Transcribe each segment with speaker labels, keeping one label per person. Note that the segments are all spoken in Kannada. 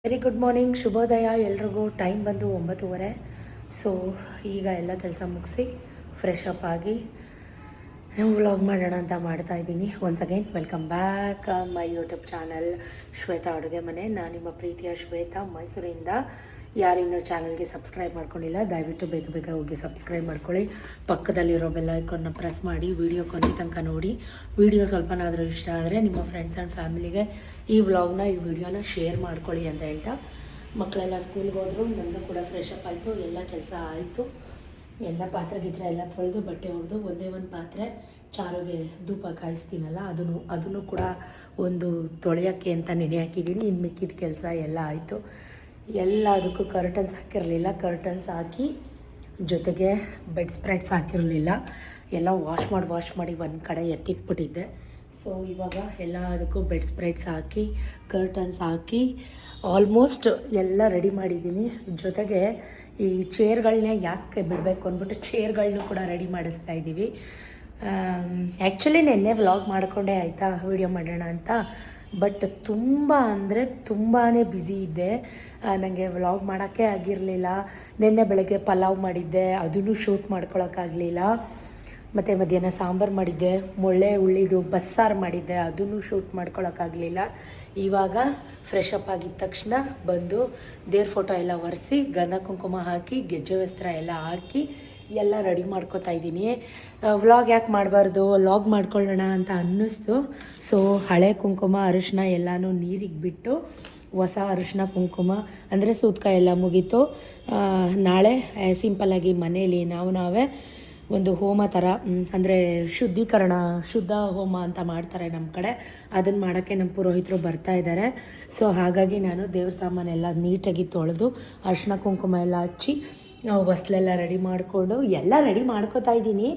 Speaker 1: ವೆರಿ ಗುಡ್ ಮಾರ್ನಿಂಗ್, ಶುಭೋದಯ ಎಲ್ರಿಗೂ. ಟೈಮ್ ಬಂದು 9:30. ಸೊ ಈಗ ಎಲ್ಲ ಕೆಲಸ ಮುಗಿಸಿ ಫ್ರೆಶ್ ಅಪ್ ಆಗಿ ನಾವು ವ್ಲಾಗ್ ಮಾಡೋಣ ಅಂತ ಮಾಡ್ತಾ ಇದ್ದೀನಿ. Once again welcome back my YouTube channel Shweta ಅಡುಗೆ ಮನೆ. ನಾನು ನಿಮ್ಮ ಪ್ರೀತಿಯ ಶ್ವೇತಾ, ಮೈಸೂರಿಂದ. ಯಾರಿನ್ನೂ ಚಾನಲ್ಗೆ ಸಬ್ಸ್ಕ್ರೈಬ್ ಮಾಡ್ಕೊಂಡಿಲ್ಲ ದಯವಿಟ್ಟು ಬೇಗ ಬೇಗ ಹೋಗಿ ಸಬ್ಸ್ಕ್ರೈಬ್ ಮಾಡ್ಕೊಳ್ಳಿ. ಪಕ್ಕದಲ್ಲಿರೋ ಬೆಲ್ ಐಕಾನ್ನ ಪ್ರೆಸ್ ಮಾಡಿ ವಿಡಿಯೋ ಕೊನೆ ತನಕ ನೋಡಿ. ವಿಡಿಯೋ ಸ್ವಲ್ಪನಾದರೂ ಇಷ್ಟ ಆದರೆ ನಿಮ್ಮ ಫ್ರೆಂಡ್ಸ್ ಆ್ಯಂಡ್ ಫ್ಯಾಮಿಲಿಗೆ ಈ ವಿಡಿಯೋನ ಶೇರ್ ಮಾಡ್ಕೊಳ್ಳಿ ಅಂತ ಹೇಳ್ತಾ, ಮಕ್ಕಳೆಲ್ಲ ಸ್ಕೂಲ್ಗೆ ಹೋದರು. ನಂದು ಕೂಡ ಫ್ರೆಶ್ ಅಪ್ ಆಯಿತು, ಎಲ್ಲ ಕೆಲಸ ಆಯಿತು. ಎಲ್ಲ ಪಾತ್ರೆ ಗಿತ್ರೆ ಎಲ್ಲ ತೊಳೆದು ಬಟ್ಟೆ ಒಗೆದು ಒಂದೇ ಒಂದು ಪಾತ್ರೆ ಚಾರುಗೆ ಧೂಪ ಕಾಯಿಸ್ತೀನಲ್ಲ ಅದನ್ನು ಕೂಡ ಒಂದು ತೊಳೆಯೋಕ್ಕೆ ಅಂತ ನೆನೆ ಹಾಕಿದ್ದೀನಿ. ಇನ್ನು ಮಿಕ್ಕಿದ ಕೆಲಸ ಎಲ್ಲ ಆಯಿತು. ಎಲ್ಲದಕ್ಕೂ ಕರ್ಟನ್ಸ್ ಹಾಕಿರಲಿಲ್ಲ, ಕರ್ಟನ್ಸ್ ಹಾಕಿ ಜೊತೆಗೆ ಬೆಡ್ ಸ್ಪ್ರೆಡ್ಸ್ ಹಾಕಿರಲಿಲ್ಲ. ಎಲ್ಲ ವಾಶ್ ಮಾಡಿ ಒಂದು ಕಡೆ ಎತ್ತಿಟ್ಬಿಟ್ಟಿದ್ದೆ. ಸೊ ಇವಾಗ ಎಲ್ಲ ಅದಕ್ಕೂ ಬೆಡ್ ಸ್ಪ್ರೆಡ್ಸ್ ಹಾಕಿ ಕರ್ಟನ್ಸ್ ಹಾಕಿ ಆಲ್ಮೋಸ್ಟ್ ಎಲ್ಲ ರೆಡಿ ಮಾಡಿದ್ದೀನಿ. ಜೊತೆಗೆ ಈ ಚೇರ್ಗಳನ್ನ ಯಾಕೆ ಬಿಡಬೇಕು ಅಂದ್ಬಿಟ್ಟು ಚೇರ್ಗಳನ್ನೂ ಕೂಡ ರೆಡಿ ಮಾಡಿಸ್ತಾ ಇದ್ದೀವಿ. ಆ್ಯಕ್ಚುಲಿ ನೆನ್ನೆ ವ್ಲಾಗ್ ಮಾಡಿಕೊಂಡೆ ಆಯಿತಾ, ವಿಡಿಯೋ ಮಾಡೋಣ ಅಂತ. ಬಟ್ ತುಂಬ ಅಂದರೆ ತುಂಬಾ ಬ್ಯುಸಿ ಇದ್ದೆ, ನನಗೆ ವ್ಲಾಗ್ ಮಾಡೋಕ್ಕೆ ಆಗಿರಲಿಲ್ಲ. ನಿನ್ನೆ ಬೆಳಗ್ಗೆ ಪಲಾವ್ ಮಾಡಿದ್ದೆ, ಅದನ್ನು ಶೂಟ್ ಮಾಡ್ಕೊಳಕ್ಕಾಗಲಿಲ್ಲ. ಮತ್ತು ಮಧ್ಯಾಹ್ನ ಸಾಂಬಾರು ಮಾಡಿದ್ದೆ, ಮೊಳ್ಳೆ ಉಳ್ಳಿದು ಬಸ್ಸಾರು ಮಾಡಿದ್ದೆ, ಅದನ್ನು ಶೂಟ್ ಮಾಡ್ಕೊಳಕ್ಕಾಗಲಿಲ್ಲ. ಇವಾಗ ಫ್ರೆಶ್ ಅಪ್ ಆಗಿದ ತಕ್ಷಣ ಬಂದು ದೇವ್ರ ಫೋಟೋ ಎಲ್ಲ ಒರೆಸಿ ಗಂಧ ಕುಂಕುಮ ಹಾಕಿ ಗೆಜ್ಜೆ ವಸ್ತ್ರ ಎಲ್ಲ ಹಾಕಿ ಎಲ್ಲ ರೆಡಿ ಮಾಡ್ಕೋತಾ ಇದ್ದೀನಿ. ವ್ಲಾಗ್ ಯಾಕೆ ಮಾಡಬಾರ್ದು, ವ್ಲಾಗ್ ಮಾಡ್ಕೊಳ್ಳೋಣ ಅಂತ ಅನ್ನಿಸ್ತು. ಸೊ ಹಳೆ ಕುಂಕುಮ ಅರಿಶಿನ ಎಲ್ಲನೂ ನೀರಿಗೆ ಬಿಟ್ಟು ಹೊಸ ಅರಿಶಿನ ಕುಂಕುಮ ಅಂದರೆ ಸೂತ್ಕ ಎಲ್ಲ ಮುಗೀತು. ನಾಳೆ ಸಿಂಪಲ್ಲಾಗಿ ಮನೇಲಿ ನಾವೇ ಒಂದು ಹೋಮ ಥರ, ಅಂದರೆ ಶುದ್ಧ ಹೋಮ ಅಂತ ಮಾಡ್ತಾರೆ ನಮ್ಮ ಕಡೆ. ಅದನ್ನು ಮಾಡೋಕ್ಕೆ ನಮ್ಮ ಪುರೋಹಿತರು ಬರ್ತಾ ಇದ್ದಾರೆ. ಸೊ ಹಾಗಾಗಿ ನಾನು ದೇವ್ರ ಸಾಮಾನೆಲ್ಲ ನೀಟಾಗಿ ತೊಳೆದು ಅರಿಶಿನ ಕುಂಕುಮ ಎಲ್ಲ ಹಚ್ಚಿ ಹೊಸ್ಲೆಲ್ಲ ರೆಡಿ ಮಾಡಿಕೊಂಡು ಎಲ್ಲ ರೆಡಿ ಮಾಡ್ಕೋತಾ ಇದ್ದೀನಿ.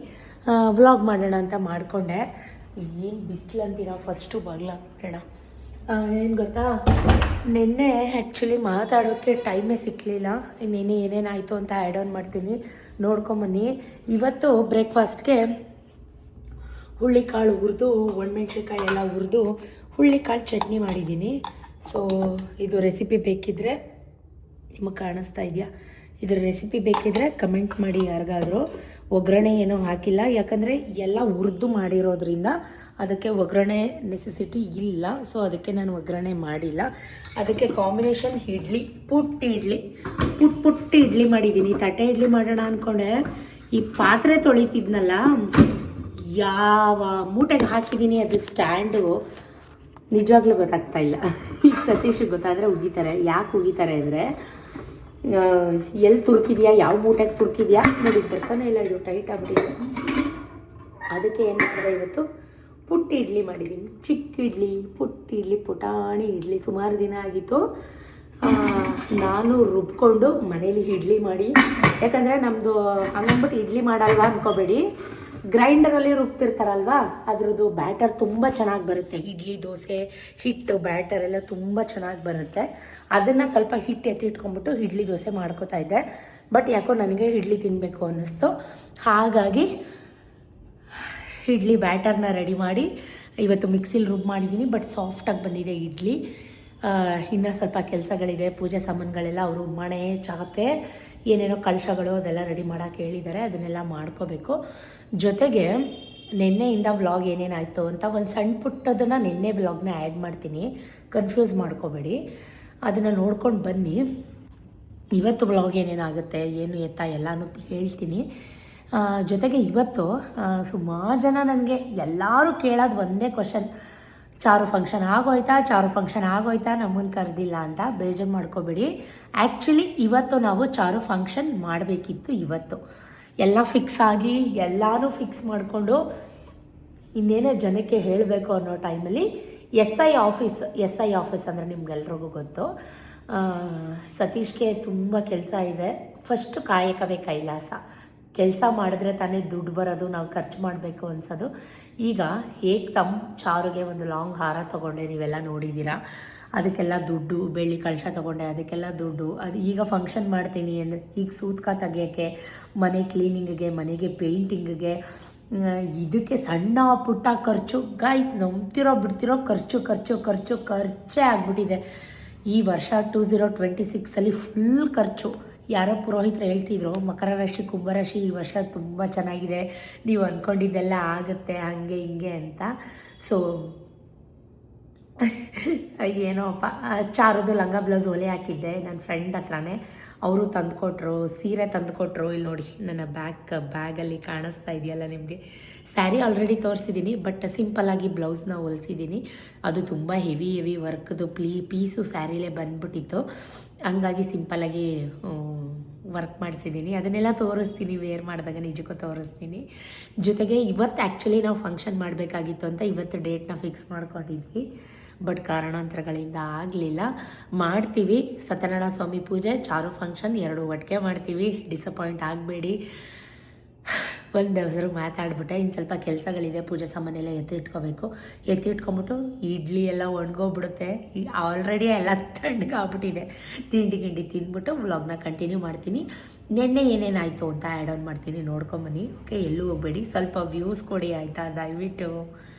Speaker 1: ವ್ಲಾಗ್ ಮಾಡೋಣ ಅಂತ ಮಾಡಿಕೊಂಡೆ. ಏನು ಬಿಸಿಲು ಅಂತೀರ, ಫಸ್ಟು ಬಾಗ್ಲ ಬೇಡ. ಏನು ಗೊತ್ತಾ, ನಿನ್ನೆ ಆ್ಯಕ್ಚುಲಿ ಮಾತಾಡೋಕ್ಕೆ ಟೈಮೇ ಸಿಕ್ಕಲಿಲ್ಲ. ನಿನ್ನೆ ಏನೇನಾಯಿತು ಅಂತ ಆ್ಯಡ್ ಆನ್ ಮಾಡ್ತೀನಿ, ನೋಡ್ಕೊಂಬನ್ನಿ. ಇವತ್ತು ಬ್ರೇಕ್ಫಾಸ್ಟ್ಗೆ ಹುಳ್ಳಿಕಾಳು ಹುರಿದು ಒಣಮೆಣ್ಸಿನ್ಕಾಯಿ ಎಲ್ಲ ಹುರಿದು ಹುಳ್ಳಿಕಾಳು ಚಟ್ನಿ ಮಾಡಿದ್ದೀನಿ. ಸೊ ಇದು ರೆಸಿಪಿ ಬೇಕಿದ್ದರೆ ನಿಮಗೆ ಕಾಣಿಸ್ತಾ ಇದೆಯಾ, ಇದರ ರೆಸಿಪಿ ಬೇಕಿದ್ದರೆ ಕಮೆಂಟ್ ಮಾಡಿ ಯಾರಿಗಾದರೂ. ಒಗ್ಗರಣೆ ಏನೂ ಹಾಕಿಲ್ಲ, ಯಾಕಂದರೆ ಎಲ್ಲ ಹುರಿದು ಮಾಡಿರೋದ್ರಿಂದ ಅದಕ್ಕೆ ಒಗ್ಗರಣೆ ನೆಸೆಸಿಟಿ ಇಲ್ಲ. ಸೊ ಅದಕ್ಕೆ ನಾನು ಒಗ್ಗರಣೆ ಮಾಡಿಲ್ಲ. ಅದಕ್ಕೆ ಕಾಂಬಿನೇಷನ್ ಇಡ್ಲಿ, ಪುಟ್ಟ ಇಡ್ಲಿ ಮಾಡಿದ್ದೀನಿ. ತಟ್ಟೆ ಇಡ್ಲಿ ಮಾಡೋಣ ಅಂದ್ಕೊಂಡೆ, ಈ ಪಾತ್ರೆ ತೊಳಿತಿದ್ನಲ್ಲ ಯಾವ ಮೂಟೆಗೆ ಹಾಕಿದ್ದೀನಿ ಅದು ಸ್ಟ್ಯಾಂಡು ನಿಜವಾಗ್ಲೂ ಗೊತ್ತಾಗ್ತಾ ಇಲ್ಲ. ಈಗ ಸತೀಶಿಗೆ ಗೊತ್ತಾದರೆ ಉಗಿತಾರೆ. ಯಾಕೆ ಉಗಿತಾರೆ ಅಂದರೆ, ಎಲ್ಲಿ ತುರ್ಕಿದ್ಯಾ, ಯಾವ ಮೂಟೆಗೆ ತುರ್ಕಿದ್ಯಾ ನೋಡಿ, ಬರ್ತಾನೆ ಇಲ್ಲ, ಇದು ಟೈಟ್ ಆಗ್ಬಿಟ್ಟಿದೆ. ಅದಕ್ಕೆ ಏನು ಮಾಡಿದೆ, ಇವತ್ತು ಪುಟ್ಟ ಇಡ್ಲಿ ಮಾಡಿದ್ದೀನಿ. ಚಿಕ್ಕ ಇಡ್ಲಿ, ಪುಟಾಣಿ ಇಡ್ಲಿ. ಸುಮಾರು ದಿನ ಆಗಿತ್ತು ನಾನು ರುಬ್ಕೊಂಡು ಮನೇಲಿ ಇಡ್ಲಿ ಮಾಡಿ. ಯಾಕಂದರೆ ನಮ್ಮದು ಹಂಗಂದ್ಬಿಟ್ಟು ಇಡ್ಲಿ ಮಾಡಲ್ವಾ ಅಂದ್ಕೋಬೇಡಿ, ಗ್ರೈಂಡರಲ್ಲಿ ರುಬ್ತಿರ್ತಾರಲ್ವ, ಅದ್ರದ್ದು ಬ್ಯಾಟರ್ ತುಂಬ ಚೆನ್ನಾಗಿ ಬರುತ್ತೆ. ಇಡ್ಲಿ ದೋಸೆ ಹಿಟ್ಟು ಬ್ಯಾಟರ್ ಎಲ್ಲ ತುಂಬ ಚೆನ್ನಾಗಿ ಬರುತ್ತೆ. ಅದನ್ನು ಸ್ವಲ್ಪ ಹಿಟ್ಟು ಎತ್ತಿಟ್ಕೊಂಡ್ಬಿಟ್ಟು ಇಡ್ಲಿ ದೋಸೆ ಮಾಡ್ಕೋತಾ ಇದ್ದೆ. ಬಟ್ ಯಾಕೋ ನನಗೆ ಇಡ್ಲಿ ತಿನ್ನಬೇಕು ಅನ್ನಿಸ್ತು. ಹಾಗಾಗಿ ಇಡ್ಲಿ ಬ್ಯಾಟರ್ನ ರೆಡಿ ಮಾಡಿ ಇವತ್ತು ಮಿಕ್ಸಿಲಿ ರುಬ್ ಮಾಡಿದ್ದೀನಿ. ಬಟ್ ಸಾಫ್ಟಾಗಿ ಬಂದಿದೆ ಇಡ್ಲಿ. ಇನ್ನೂ ಸ್ವಲ್ಪ ಕೆಲಸಗಳಿದೆ, ಪೂಜೆ ಸಾಮಾನುಗಳೆಲ್ಲ ಅವರು ಮಣೆ ಚಾಪೆ ಏನೇನೋ ಕಳಶಗಳು ಅದೆಲ್ಲ ರೆಡಿ ಮಾಡೋಕ್ಕೆ ಹೇಳಿದ್ದಾರೆ, ಅದನ್ನೆಲ್ಲ ಮಾಡ್ಕೋಬೇಕು. ಜೊತೆಗೆ ನಿನ್ನೆಯಿಂದ ವ್ಲಾಗ್ ಏನೇನಾಯಿತು ಅಂತ ಒಂದು ಸಣ್ಣ ಪುಟ್ಟದನ್ನು ನಿನ್ನೆ ವ್ಲಾಗ್ನ ಆ್ಯಡ್ ಮಾಡ್ತೀನಿ, ಕನ್ಫ್ಯೂಸ್ ಮಾಡ್ಕೋಬೇಡಿ. ಅದನ್ನು ನೋಡ್ಕೊಂಡು ಬನ್ನಿ. ಇವತ್ತು ವ್ಲಾಗ್ ಏನೇನಾಗುತ್ತೆ ಏನು ಎತ್ತ ಎಲ್ಲನೂ ಹೇಳ್ತೀನಿ. ಜೊತೆಗೆ ಇವತ್ತು ಸುಮಾರು ಜನ ನನಗೆ ಎಲ್ಲರೂ ಕೇಳೋದು ಒಂದೇ ಕ್ವಶನ್, ಚಾರು ಫಂಕ್ಷನ್ ಆಗೋಯ್ತಾ ನಮ್ಮನ್ನು ಕರೆದಿಲ್ಲ ಅಂತ. ಬೇಜಾರು ಮಾಡ್ಕೋಬೇಡಿ. ಆ್ಯಕ್ಚುಲಿ ಇವತ್ತು ನಾವು ಚಾರು ಫಂಕ್ಷನ್ ಮಾಡಬೇಕಿತ್ತು. ಇವತ್ತು ಎಲ್ಲ ಫಿಕ್ಸ್ ಆಗಿ ಎಲ್ಲನೂ ಫಿಕ್ಸ್ ಮಾಡಿಕೊಂಡು ಇನ್ನೇನೇ ಜನಕ್ಕೆ ಹೇಳಬೇಕು ಅನ್ನೋ ಟೈಮಲ್ಲಿ SI ಆಫೀಸ್ ಅಂದರೆ ನಿಮ್ಗೆಲ್ರಿಗೂ ಗೊತ್ತು. ಸತೀಶ್ಗೆ ತುಂಬ ಕೆಲಸ ಇದೆ. ಫಸ್ಟು ಕಾಯಕವೇ ಕೈಲಾಸ. ಕೆಲಸ ಮಾಡಿದ್ರೆ ತಾನೇ ದುಡ್ಡು ಬರೋದು, ನಾವು ಖರ್ಚು ಮಾಡಬೇಕು ಅನ್ಸೋದು. ಈಗ ಚಾರುಗೆ ಒಂದು ಲಾಂಗ್ ಹಾರ ತೊಗೊಂಡೆ, ನೀವೆಲ್ಲ ನೋಡಿದ್ದೀರಾ. ಅದಕ್ಕೆಲ್ಲ ದುಡ್ಡು, ಬೆಳ್ಳಿ ಕಳಶ ತೊಗೊಂಡೆ, ಅದಕ್ಕೆಲ್ಲ ದುಡ್ಡು. ಅದು ಈಗ ಫಂಕ್ಷನ್ ಮಾಡ್ತೀನಿ ಅಂದರೆ ಈಗ ಸೂತ್ಕ ತೆಗಿಯೋಕ್ಕೆ, ಮನೆ ಕ್ಲೀನಿಂಗಿಗೆ, ಮನೆಗೆ ಪೇಂಟಿಂಗಿಗೆ, ಇದಕ್ಕೆ ಸಣ್ಣ ಪುಟ್ಟ ಖರ್ಚು. ಗಾಯ್ಸ್, ನಂಬ್ತಿರೋ ಬಿಡ್ತಿರೋ ಖರ್ಚೇ ಆಗಿಬಿಟ್ಟಿದೆ. ಈ ವರ್ಷ 2026 ಫುಲ್ ಖರ್ಚು. ಯಾರೋ ಪುರೋಹಿತರು ಹೇಳ್ತಿದ್ರು ಮಕರ ರಾಶಿ ಕುಂಭರಾಶಿ ಈ ವರ್ಷ ತುಂಬ ಚೆನ್ನಾಗಿದೆ, ನೀವು ಅಂದ್ಕೊಂಡಿದ್ದೆಲ್ಲ ಆಗುತ್ತೆ ಹಂಗೆ ಹಿಂಗೆ ಅಂತ. ಸೊ ಏನೋಪ್ಪ, ಚಾರದು ಲಂಗ ಬ್ಲೌಸ್ ಹೊಲೆ ಹಾಕಿದ್ದೆ ನನ್ನ ಫ್ರೆಂಡ್ ಹತ್ರನೇ, ಅವರು ತಂದುಕೊಟ್ರು, ಸೀರೆ ತಂದುಕೊಟ್ರು. ಇಲ್ಲಿ ನೋಡಿ ನನ್ನ ಬ್ಯಾಗಲ್ಲಿ ಕಾಣಿಸ್ತಾ ಇದೆಯಲ್ಲ ನಿಮಗೆ, ಸ್ಯಾರಿ ಆಲ್ರೆಡಿ ತೋರಿಸಿದ್ದೀನಿ, ಬಟ್ ಸಿಂಪಲ್ಲಾಗಿ ಬ್ಲೌಸ್ನ ಹೊಲಿಸಿದ್ದೀನಿ. ಅದು ತುಂಬ ಹೆವಿ ವರ್ಕ್ದು ಪೀಸು ಸ್ಯಾರಿಲೇ ಬಂದ್ಬಿಟ್ಟಿತ್ತು, ಹಂಗಾಗಿ ಸಿಂಪಲ್ಲಾಗಿ ವರ್ಕ್ ಮಾಡಿಸಿದ್ದೀನಿ. ಅದನ್ನೆಲ್ಲ ತೋರಿಸ್ತೀನಿ, ವೇರ್ ಮಾಡಿದಾಗ ನಿಜಕ್ಕೂ ತೋರಿಸ್ತೀನಿ. ಜೊತೆಗೆ ಇವತ್ತು ಆ್ಯಕ್ಚುಲಿ ನಾವು ಫಂಕ್ಷನ್ ಮಾಡಬೇಕಾಗಿತ್ತು ಅಂತ ಇವತ್ತು ಡೇಟ್ನ ಫಿಕ್ಸ್ ಮಾಡ್ಕೊಂಡಿದ್ವಿ, ಬಟ್ ಕಾರಣಾಂತರಗಳಿಂದ ಆಗಲಿಲ್ಲ. ಮಾಡ್ತೀವಿ, ಸತ್ಯನಾರಾಯಣ ಸ್ವಾಮಿ ಪೂಜೆ, ಚಾರು ಫಂಕ್ಷನ್ ಎರಡು ಒಟ್ಟಿಗೆ ಮಾಡ್ತೀವಿ, ಡಿಸಪಾಯಿಂಟ್ ಆಗಬೇಡಿ. ಒಂದು ಹೆಸರು ಮಾತಾಡ್ಬಿಟ್ಟೆ. ಇನ್ನು ಸ್ವಲ್ಪ ಕೆಲಸಗಳಿದೆ, ಪೂಜೆ ಸಾಮಾನೆಲ್ಲ ಎತ್ತಿಟ್ಕೊಂಬಿಟ್ಟು ಇಡ್ಲಿ ಎಲ್ಲ ಒಣಗೋಗ್ಬಿಡುತ್ತೆ. ಆಲ್ರೆಡಿ ಎಲ್ಲ ತಣ್ಣಗಾಗ್ಬಿಟ್ಟಿದೆ. ತಿಂಡಿ ತಿಂದ್ಬಿಟ್ಟು ವ್ಲಾಗ್ನ ಕಂಟಿನ್ಯೂ ಮಾಡ್ತೀನಿ. ನಿನ್ನೆ ಏನೇನಾಯಿತು ಅಂತ ಆ್ಯಡ್ ಆನ್ ಮಾಡ್ತೀನಿ, ನೋಡ್ಕೊಂಬನ್ನಿ. ಓಕೆ, ಎಲ್ಲೂ ಹೋಗಬೇಡಿ, ಸ್ವಲ್ಪ ವ್ಯೂಸ್ ಕೊಡಿ ಆಯಿತಾ, ದಯವಿಟ್ಟು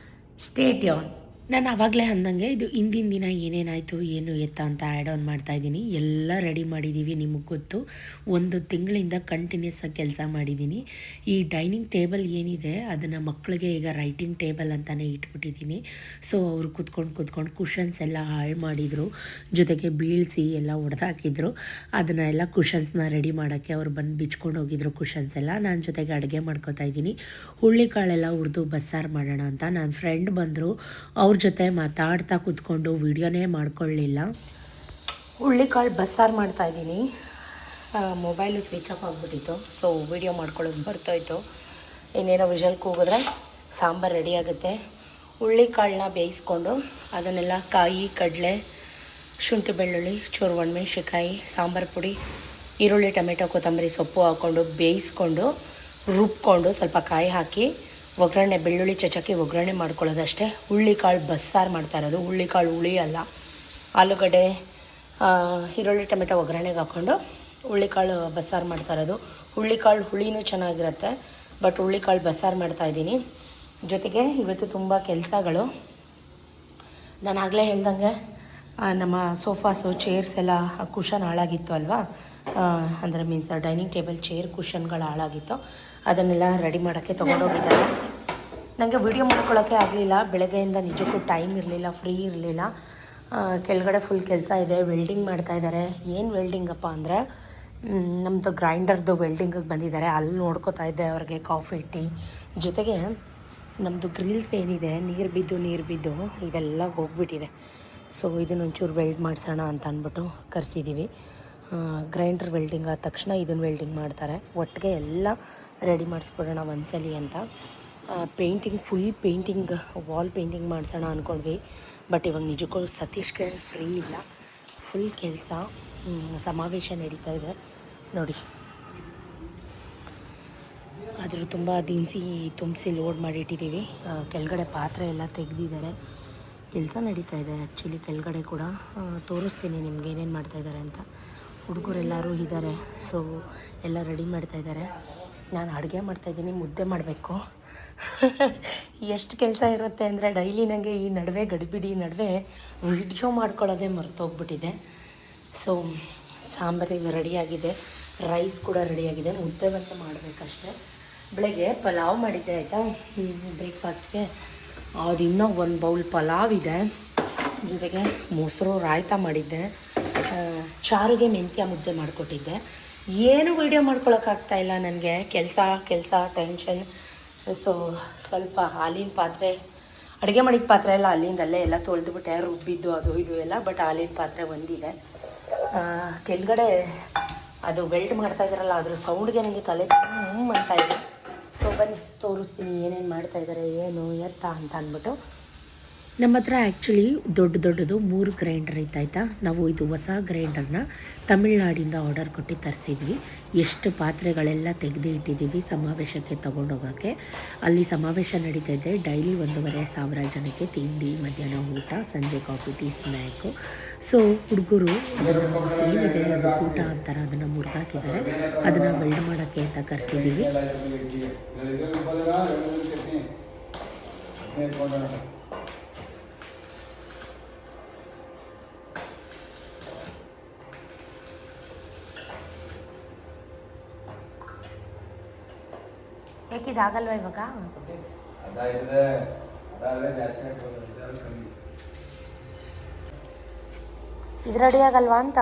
Speaker 1: ಸ್ಟೇ ಟ್ಯೂನ್. ನಾನು ಆವಾಗಲೇ ಅಂದಂಗೆ ಇದು ಹಿಂದಿನ ದಿನ ಏನೇನಾಯಿತು ಏನು ಎತ್ತ ಅಂತ ಆ್ಯಡ್ ಆನ್ ಮಾಡ್ತಾಯಿದ್ದೀನಿ. ಎಲ್ಲ ರೆಡಿ ಮಾಡಿದ್ದೀವಿ, ನಿಮಗೆ ಗೊತ್ತು. ಒಂದು ತಿಂಗಳಿಂದ ಕಂಟಿನ್ಯೂಸ್ ಆಗಿ ಕೆಲಸ ಮಾಡಿದ್ದೀನಿ. ಈ ಡೈನಿಂಗ್ ಟೇಬಲ್ ಏನಿದೆ ಅದನ್ನು ಮಕ್ಕಳಿಗೆ ಈಗ ರೈಟಿಂಗ್ ಟೇಬಲ್ ಅಂತಲೇ ಇಟ್ಬಿಟ್ಟಿದ್ದೀನಿ. ಸೊ ಅವರು ಕೂತ್ಕೊಂಡು ಕುಷನ್ಸ್ ಎಲ್ಲ ಹಾಳು ಮಾಡಿದರು, ಜೊತೆಗೆ ಬೀಳಿಸಿ ಎಲ್ಲ ಹೊಡೆದಾಕಿದ್ರು. ಅದನ್ನೆಲ್ಲ ಕುಷನ್ಸ್ನ ರೆಡಿ ಮಾಡೋಕ್ಕೆ ಅವ್ರು ಬಂದು ಬಿಚ್ಕೊಂಡು ಹೋಗಿದ್ರು ಕುಷನ್ಸ್ ಎಲ್ಲ. ನಾನು ಜೊತೆಗೆ ಅಡುಗೆ ಮಾಡ್ಕೊತಾ ಇದ್ದೀನಿ. ಹುಳ್ಳಿಕಾಳೆಲ್ಲ ಹುರಿದು ಬಸ್ಸಾರು ಮಾಡೋಣ ಅಂತ ನನ್ನ ಫ್ರೆಂಡ್ ಬಂದರು. ಅವ್ರ ಜೊತೆ ಮಾತಾಡ್ತಾ ಕೂತ್ಕೊಂಡು ವೀಡಿಯೋನೇ ಮಾಡ್ಕೊಳ್ಳಿಲ್ಲ. ಹುಳ್ಳಿಕಾಳು ಬಸ್ಸಾರು ಮಾಡ್ತಾಯಿದ್ದೀನಿ. ಮೊಬೈಲು ಸ್ವಿಚ್ ಆಫ್ ಆಗಿಬಿಟ್ಟಿತ್ತು, ಸೊ ವೀಡಿಯೋ ಮಾಡ್ಕೊಳ್ಳೋದು ಬರ್ತೋಯ್ತು. ಇನ್ನೇನೋ ವಿಷಲ್ ಕೂಗಿದ್ರೆ ಸಾಂಬಾರು ರೆಡಿ ಆಗುತ್ತೆ. ಹುಳ್ಳಿಕಾಳನ್ನ ಬೇಯಿಸ್ಕೊಂಡು ಅದನ್ನೆಲ್ಲ ಕಾಯಿ, ಕಡಲೆ, ಶುಂಠಿ, ಬೆಳ್ಳುಳ್ಳಿ, ಚೂರು ಒಣಮೆಣ್ಸಿಕಾಯಿ, ಸಾಂಬಾರು ಪುಡಿ, ಈರುಳ್ಳಿ, ಟೊಮೆಟೊ, ಕೊತ್ತಂಬರಿ ಸೊಪ್ಪು ಹಾಕ್ಕೊಂಡು ಬೇಯಿಸ್ಕೊಂಡು ರುಬ್ಕೊಂಡು ಸ್ವಲ್ಪ ಕಾಯಿ ಹಾಕಿ ಒಗ್ಗರಣೆ, ಬೆಳ್ಳುಳ್ಳಿ ಚಚಕ್ಕೆ ಒಗ್ಗರಣೆ ಮಾಡ್ಕೊಳ್ಳೋದಷ್ಟೇ. ಹುಳ್ಳಿಕಾಳು ಬಸ್ಸಾರು ಮಾಡ್ತಾ ಇರೋದು, ಹುಳ್ಳಿಕಾಳು ಹುಳಿ ಅಲ್ಲ. ಆಲೂಗಡ್ಡೆ, ಈರುಳ್ಳಿ, ಟೊಮೆಟೊ ಒಗ್ಗರಣೆಗೆ ಹಾಕ್ಕೊಂಡು ಹುಳ್ಳಿಕಾಳು ಬಸ್ಸಾರು ಮಾಡ್ತಾ ಇರೋದು. ಹುಳ್ಳಿಕಾಳು ಹುಳಿನೂ ಚೆನ್ನಾಗಿರುತ್ತೆ, ಬಟ್ ಹುಳ್ಳಿಕಾಳು ಬಸ್ಸಾರು ಮಾಡ್ತಾಯಿದ್ದೀನಿ. ಜೊತೆಗೆ ಇವತ್ತು ತುಂಬ ಕೆಲಸಗಳು. ನಾನು ಆಗಲೇ ಹೇಳ್ದಂಗೆ ನಮ್ಮ ಸೋಫಾಸು, ಚೇರ್ಸ್ ಎಲ್ಲ ಕುಷನ್ ಹಾಳಾಗಿತ್ತು ಅಲ್ವಾ, ಅಂದರೆ ಮೀನ್ಸ್ ಡೈನಿಂಗ್ ಟೇಬಲ್ ಚೇರ್ ಕುಷನ್ಗಳು ಹಾಳಾಗಿತ್ತು. ಅದನ್ನೆಲ್ಲ ರೆಡಿ ಮಾಡೋಕ್ಕೆ ತೊಗೊಂಡೋಗಿದ್ದಾರೆ. ನನಗೆ ವೀಡಿಯೋ ಮಾಡ್ಕೊಳ್ಳೋಕ್ಕೆ ಆಗಲಿಲ್ಲ, ಬೆಳಗ್ಗೆಯಿಂದ ನಿಜಕ್ಕೂ ಟೈಮ್ ಇರಲಿಲ್ಲ, ಫ್ರೀ ಇರಲಿಲ್ಲ. ಕೆಳಗಡೆ ಫುಲ್ ಕೆಲಸ ಇದೆ, ವೆಲ್ಡಿಂಗ್ ಮಾಡ್ತಾಯಿದ್ದಾರೆ. ಏನು ವೆಲ್ಡಿಂಗಪ್ಪ ಅಂದರೆ ನಮ್ಮದು ಗ್ರೈಂಡರ್ದು ವೆಲ್ಡಿಂಗಿಗೆ ಬಂದಿದ್ದಾರೆ, ಅಲ್ಲಿ ನೋಡ್ಕೋತಾ ಇದ್ದೆ ಅವ್ರಿಗೆ ಕಾಫಿ ಟೀ. ಜೊತೆಗೆ ನಮ್ಮದು ಗ್ರಿಲ್ಸ್ ಏನಿದೆ, ನೀರು ಬಿದ್ದು ಇದೆಲ್ಲ ಹೋಗ್ಬಿಟ್ಟಿದೆ. ಸೊ ಇದನ್ನೊಂಚೂರು ವೆಲ್ಡ್ ಮಾಡಿಸೋಣ ಅಂತ ಅಂದ್ಬಿಟ್ಟು ಕರೆಸಿದ್ದೀವಿ. ಗ್ರೈಂಡರ್ ವೆಲ್ಡಿಂಗ್ ಆದ ತಕ್ಷಣ ಇದನ್ನು ವೆಲ್ಡಿಂಗ್ ಮಾಡ್ತಾರೆ. ಒಟ್ಟಿಗೆ ಎಲ್ಲ ರೆಡಿ ಮಾಡಿಸ್ಬಿಡೋಣ ಒಂದ್ಸಲಿ ಅಂತ. ಫುಲ್ ಪೇಂಟಿಂಗ್, ವಾಲ್ ಪೇಂಟಿಂಗ್ ಮಾಡಿಸೋಣ ಅಂದ್ಕೊಂಡ್ವಿ. ಬಟ್ ಇವಾಗ ನಿಜಕ್ಕೂ ಸತೀಶ್ಗೆ ಫ್ರೀ ಇಲ್ಲ, ಫುಲ್ ಕೆಲಸ. ಸಮಾವೇಶ ನಡೀತಾ ಇದೆ ನೋಡಿ, ಆದರೂ ತುಂಬ ದಿನಸಿ ತುಂಬಿಸಿ ಲೋಡ್ ಮಾಡಿಟ್ಟಿದ್ದೀವಿ. ಕೆಳಗಡೆ ಪಾತ್ರೆ ಎಲ್ಲ ತೆಗೆದಿದ್ದಾರೆ, ಕೆಲಸ ನಡೀತಾ ಇದೆ. ಆ್ಯಕ್ಚುಲಿ ಕೆಳಗಡೆ ಕೂಡ ತೋರಿಸ್ತೀನಿ ನಿಮ್ಗೆ ಏನೇನು ಮಾಡ್ತಾಯಿದ್ದಾರೆ ಅಂತ. ಹುಡುಗರೆಲ್ಲರೂ ಇದ್ದಾರೆ, ಸೊ ಎಲ್ಲ ರೆಡಿ ಮಾಡ್ತಾಯಿದ್ದಾರೆ. ನಾನು ಅಡುಗೆ ಮಾಡ್ತಾಯಿದ್ದೀನಿ, ಮುದ್ದೆ ಮಾಡಬೇಕು. ಎಷ್ಟು ಕೆಲಸ ಇರುತ್ತೆ ಅಂದರೆ ಡೈಲಿ ನನಗೆ ಈ ನಡುವೆ ಗಡಿಬಿಡಿ ನಡುವೆ ವಿಡಿಯೋ ಮಾಡ್ಕೊಳ್ಳೋದೇ ಮರ್ತೋಗ್ಬಿಟ್ಟಿದೆ. ಸೊ ಸಾಂಬಾರಿಗೆ ರೆಡಿಯಾಗಿದೆ, ರೈಸ್ ಕೂಡ ರೆಡಿಯಾಗಿದೆ, ಮುದ್ದೆ ಬಂದು ಮಾಡಬೇಕಷ್ಟೆ. ಬೆಳಗ್ಗೆ ಪಲಾವ್ ಮಾಡಿದ್ದೆ ಆಯಿತಾ, ಬ್ರೇಕ್ಫಾಸ್ಟ್ಗೆ. ಅದು ಇನ್ನೂ ಒಂದು ಬೌಲ್ ಪಲಾವ್ ಇದೆ, ಜೊತೆಗೆ ಮೊಸರು ರಾಯ್ತ ಮಾಡಿದ್ದೆ. ಚಾರಿಗೆ ಮೆಂತ್ಯ ಮುದ್ದೆ ಮಾಡಿಕೊಟ್ಟಿದ್ದೆ. ಏನು ವೀಡಿಯೋ ಮಾಡ್ಕೊಳಕ್ಕಾಗ್ತಾಯಿಲ್ಲ ನನಗೆ, ಕೆಲಸ ಟೆನ್ಷನ್. ಸೊ ಸ್ವಲ್ಪ ಹಾಲಿನ ಪಾತ್ರೆ, ಅಡುಗೆ ಮಾಡಿದ ಪಾತ್ರೆ ಎಲ್ಲ ಅಲ್ಲಿಂದಲ್ಲೇ ಎಲ್ಲ ತೊಳೆದುಬಿಟ್ಟೆ, ರುಬ್ಬಿದ್ದು ಅದು ಇದು ಎಲ್ಲ. ಬಟ್ ಹಾಲಿನ ಪಾತ್ರೆ ಒಂದಿದೆ. ಕೆಳಗಡೆ ಅದು ವೆಲ್ಡ್ ಮಾಡ್ತಾಯಿದ್ದಾರಲ್ಲ, ಅದ್ರ ಸೌಂಡ್ಗೆ ನನಗೆ ತಲೆ ಅಂತ ಇದೆ. ಸೊ ಬನ್ನಿ ತೋರಿಸ್ತೀನಿ ಏನೇನು ಮಾಡ್ತಾಯಿದ್ದಾರೆ, ಏನು ಎತ್ತ ಅಂತ ಅಂದ್ಬಿಟ್ಟು. ನಮ್ಮ ಹತ್ರ ಆ್ಯಕ್ಚುಲಿ ದೊಡ್ಡದು 3 ಗ್ರೈಂಡರ್ ಇತ್ತಾಯ್ತಾ. ನಾವು ಇದು ಹೊಸ ಗ್ರೈಂಡರ್ನ ತಮಿಳ್ನಾಡಿಂದ ಆರ್ಡರ್ ಕೊಟ್ಟು ತರಿಸಿದ್ವಿ. ಎಷ್ಟು ಪಾತ್ರೆಗಳೆಲ್ಲ ತೆಗೆದು ಇಟ್ಟಿದ್ದೀವಿ ಸಮಾವೇಶಕ್ಕೆ ತೊಗೊಂಡೋಗೋಕ್ಕೆ. ಅಲ್ಲಿ ಸಮಾವೇಶ ನಡೀತಾ ಇದೆ. ಡೈಲಿ 1,500 ಜನಕ್ಕೆ ತಿಂಡಿ, ಮಧ್ಯಾಹ್ನ ಊಟ, ಸಂಜೆ ಕಾಫಿ ಟೀ, ಸ್ನ್ಯಾಕು. ಸೊ ಹುಡುಗರು ಅದನ್ನು ಏನಿದೆ ಅದು ಊಟ ಅಂತಾರೆ, ಅದನ್ನು ಮುರಿದಾಕಿದ್ದಾರೆ. ಅದನ್ನು ವೆಲ್ಡ್ ಮಾಡೋಕ್ಕೆ ಅಂತ ಕರೆಸಿದ್ದೀವಿ. ಬೇಕಿದಾಗಲ್ವ ಇವಾಗ? ಇದು ರೆಡಿ ಆಗಲ್ವಾ ಅಂತ.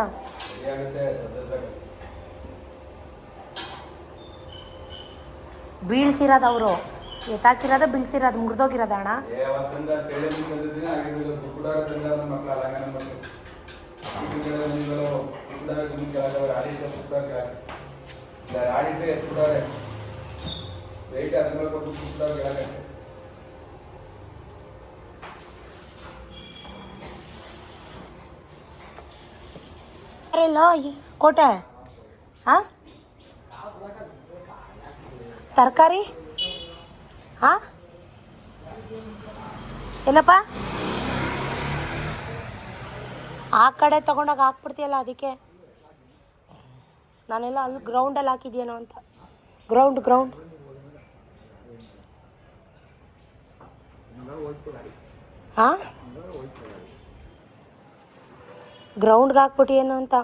Speaker 1: ಬೀಳ್ಸಿರೋದು ಅವರು ಎತ್ತಾಕಿರೋದ ಬೀಳ್ಸಿರೋದು ಮುರಿದೋಗಿರೋದ ಅಣ್ಣ. ಕೋಟೆ ಹಾಂ ತರಕಾರಿ ಹಾಂ ಏನಪ್ಪ ಆ ಕಡೆ ತಗೊಂಡಾಗ ಹಾಕ್ಬಿಡ್ತೀಯಲ್ಲ ಅದಕ್ಕೆ ನಾನೆಲ್ಲ ಅಲ್ಲಿ ಗ್ರೌಂಡಲ್ಲಿ ಹಾಕಿದ್ಯೇನೋ ಅಂತ. ಗ್ರೌಂಡ್ ಹಾಂ ಗ್ರೌಂಡ್ಗೆ ಹಾಕ್ಬಿಟ್ಟಿಯೇನೋ ಅಂತ.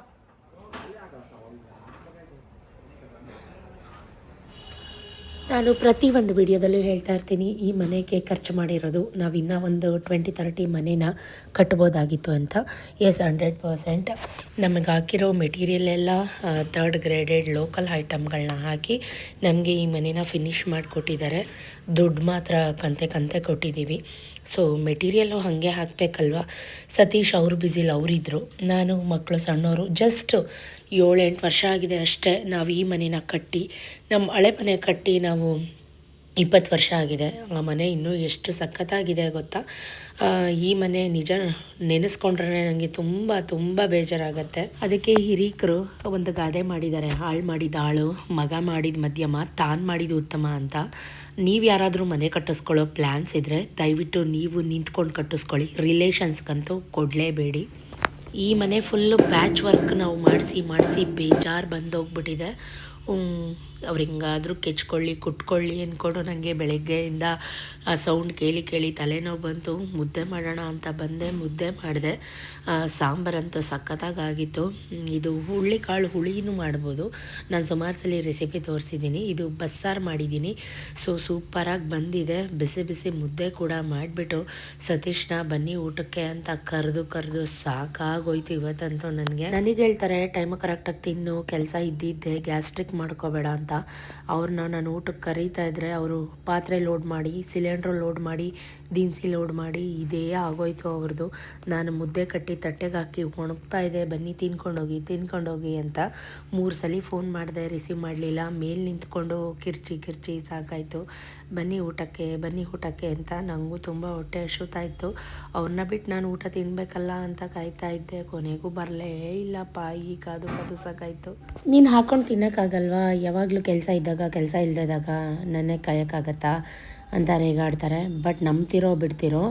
Speaker 1: ನಾನು ಪ್ರತಿಯೊಂದು ವಿಡಿಯೋದಲ್ಲೂ ಹೇಳ್ತಾ ಇರ್ತೀನಿ, ಈ ಮನೆಗೆ ಖರ್ಚು ಮಾಡಿರೋದು ನಾವು ಇನ್ನೂ ಒಂದು 20-30 ಮನೇನ ಕಟ್ಬೋದಾಗಿತ್ತು ಅಂತ. ಎಸ್ 100% ನಮಗೆ ಹಾಕಿರೋ ಮೆಟೀರಿಯಲ್ ಎಲ್ಲ 3rd ಗ್ರೇಡೆಡ್ ಲೋಕಲ್ ಐಟಮ್ಗಳನ್ನ ಹಾಕಿ ನಮಗೆ ಈ ಮನೇನ ಫಿನಿಷ್ ಮಾಡಿಕೊಟ್ಟಿದ್ದಾರೆ. ದುಡ್ಡು ಮಾತ್ರ ಕಂತೆ ಕೊಟ್ಟಿದ್ದೀವಿ. ಸೊ ಮೆಟೀರಿಯಲ್ಲು ಹಾಗೆ ಹಾಕಬೇಕಲ್ವ. ಸತೀಶ್ ಅವರು ಬ್ಯುಸಿಲಿ ಅವರಿದ್ದರು, ನಾನು ಮಕ್ಕಳು ಸಣ್ಣವರು. ಜಸ್ಟ್ 7-8 ವರ್ಷ ಆಗಿದೆ ಅಷ್ಟೇ ನಾವು ಈ ಮನೇನ ಕಟ್ಟಿ. ನಮ್ಮ ಹಳೆ ಮನೆ ಕಟ್ಟಿ ನಾವು 20 ವರ್ಷ ಆಗಿದೆ. ಆ ಮನೆ ಇನ್ನೂ ಎಷ್ಟು ಸಖತ್ತಾಗಿದೆ ಗೊತ್ತಾ. ಈ ಮನೆ ನಿಜ ನೆನೆಸ್ಕೊಂಡ್ರೆ ನನಗೆ ತುಂಬ ಬೇಜಾರಾಗತ್ತೆ. ಅದಕ್ಕೆ ಹಿರೀಕರು ಒಂದು ಗಾದೆ ಮಾಡಿದ್ದಾರೆ, ಹಾಳು ಮಾಡಿದ ಆಳು ಮಗ ಮಾಡಿದ ಮಧ್ಯಮ ತಾನು ಮಾಡಿದ ಉತ್ತಮ ಅಂತ. ನೀವು ಯಾರಾದರೂ ಮನೆ ಕಟ್ಟಿಸ್ಕೊಳ್ಳೋ ಪ್ಲ್ಯಾನ್ಸ್ ಇದ್ದರೆ ದಯವಿಟ್ಟು ನೀವು ನಿಂತ್ಕೊಂಡು ಕಟ್ಟಿಸ್ಕೊಳ್ಳಿ. ರಿಲೇಷನ್ಸ್ಗಂತೂ ಕೊಡಲೇಬೇಡಿ. ಈ ಮನೆ ಫುಲ್ಲು ಪ್ಯಾಚ್ ವರ್ಕ್ ನಾವು ಮಾಡಿಸಿ ಬೇಜಾರು ಬಂದೋಗ್ಬಿಟ್ಟಿದೆ. ಅವ್ರು ಹಿಂಗಾದರೂ ಕೆಚ್ಕೊಳ್ಳಿ ಕುಟ್ಕೊಳ್ಳಿ ಅಂದ್ಕೊಂಡು ನನಗೆ ಬೆಳಗ್ಗೆಯಿಂದ ಆ ಸೌಂಡ್ ಕೇಳಿ ತಲೆನೋವು ಬಂತು. ಮುದ್ದೆ ಮಾಡೋಣ ಅಂತ ಬಂದೆ, ಮುದ್ದೆ ಮಾಡಿದೆ. ಸಾಂಬಾರಂತೂ ಸಖತ್ತಾಗಿತ್ತು. ಇದು ಹುಳ್ಳಿಕಾಳು ಹುಳಿನೂ ಮಾಡ್ಬೋದು. ನಾನು ಸುಮಾರು ಸಲ ರೆಸಿಪಿ ತೋರಿಸಿದ್ದೀನಿ. ಇದು ಬಸ್ಸಾರು ಮಾಡಿದ್ದೀನಿ. ಸೊ ಸೂಪರಾಗಿ ಬಂದಿದೆ. ಬಿಸಿ ಮುದ್ದೆ ಕೂಡ ಮಾಡಿಬಿಟ್ಟು ಸತೀಶ್ನ ಬನ್ನಿ ಊಟಕ್ಕೆ ಅಂತ ಕರೆದು ಸಾಕಾಗೋಯ್ತು ಇವತ್ತಂತೂ ನನಗೆ ಹೇಳ್ತಾರೆ ಟೈಮ್ ಕರೆಕ್ಟಾಗಿ ತಿನ್ನು, ಕೆಲಸ ಇದ್ದಿದ್ದೆ, ಗ್ಯಾಸ್ಟ್ರಿಕ್ ಮಾಡ್ಕೋಬೇಡ ಅಂತ. ಅವ್ರನ್ನ ನಾನು ಊಟಕ್ಕೆ ಕರೀತಾ ಇದ್ದರೆ ಅವರು ಪಾತ್ರೆ ಲೋಡ್ ಮಾಡಿ, ಸಿಲಿಂಡ್ರು ಲೋಡ್ ಮಾಡಿ, ದಿನಸಿ ಲೋಡ್ ಮಾಡಿ ಇದೇ ಆಗೋಯ್ತು ಅವ್ರದ್ದು. ನಾನು ಮುದ್ದೆ ಕಟ್ಟಿ ತಟ್ಟೆಗೆ ಹಾಕಿ ಒಣಗ್ತಾ ಇದೆ, ಬನ್ನಿ ತಿನ್ಕೊಂಡೋಗಿ ಅಂತ 3 ಸಲ ಫೋನ್ ಮಾಡಿದೆ, ರಿಸೀವ್ ಮಾಡಲಿಲ್ಲ. ಮೇಲೆ ನಿಂತ್ಕೊಂಡು ಕಿರ್ಚಿ ಸಾಕಾಯಿತು. ಬನ್ನಿ ಊಟಕ್ಕೆ ಅಂತ. ನನಗೂ ತುಂಬ ಹೊಟ್ಟೆ ಹಸುತ್ತಾ ಇತ್ತು. ಅವ್ರನ್ನ ಬಿಟ್ಟು ನಾನು ಊಟ ತಿನ್ನಬೇಕಲ್ಲ ಅಂತ ಕಾಯ್ತಾ ಇದ್ದೆ. ಕೊನೆಗೂ ಬರಲೇ ಇಲ್ಲಪ್ಪ. ಈ ಕಾದು ಸಾಕಾಯಿತು. ನೀನು ಹಾಕ್ಕೊಂಡು ತಿನ್ನೋಕ್ಕಾಗಲ್ವಾ? ಯಾವಾಗಲೂ ಕೆಲಸ ಇದ್ದಾಗ ಕೆಲಸ ಇಲ್ಲದಾಗ ನನಗೆ ಕಾಯೋಕ್ಕಾಗತ್ತಾ ಅಂತ ರೇಗಾಡ್ತಾರೆ. ಬಟ್ ನಂಬ್ತಿರೋ ಬಿಡ್ತಿರೋ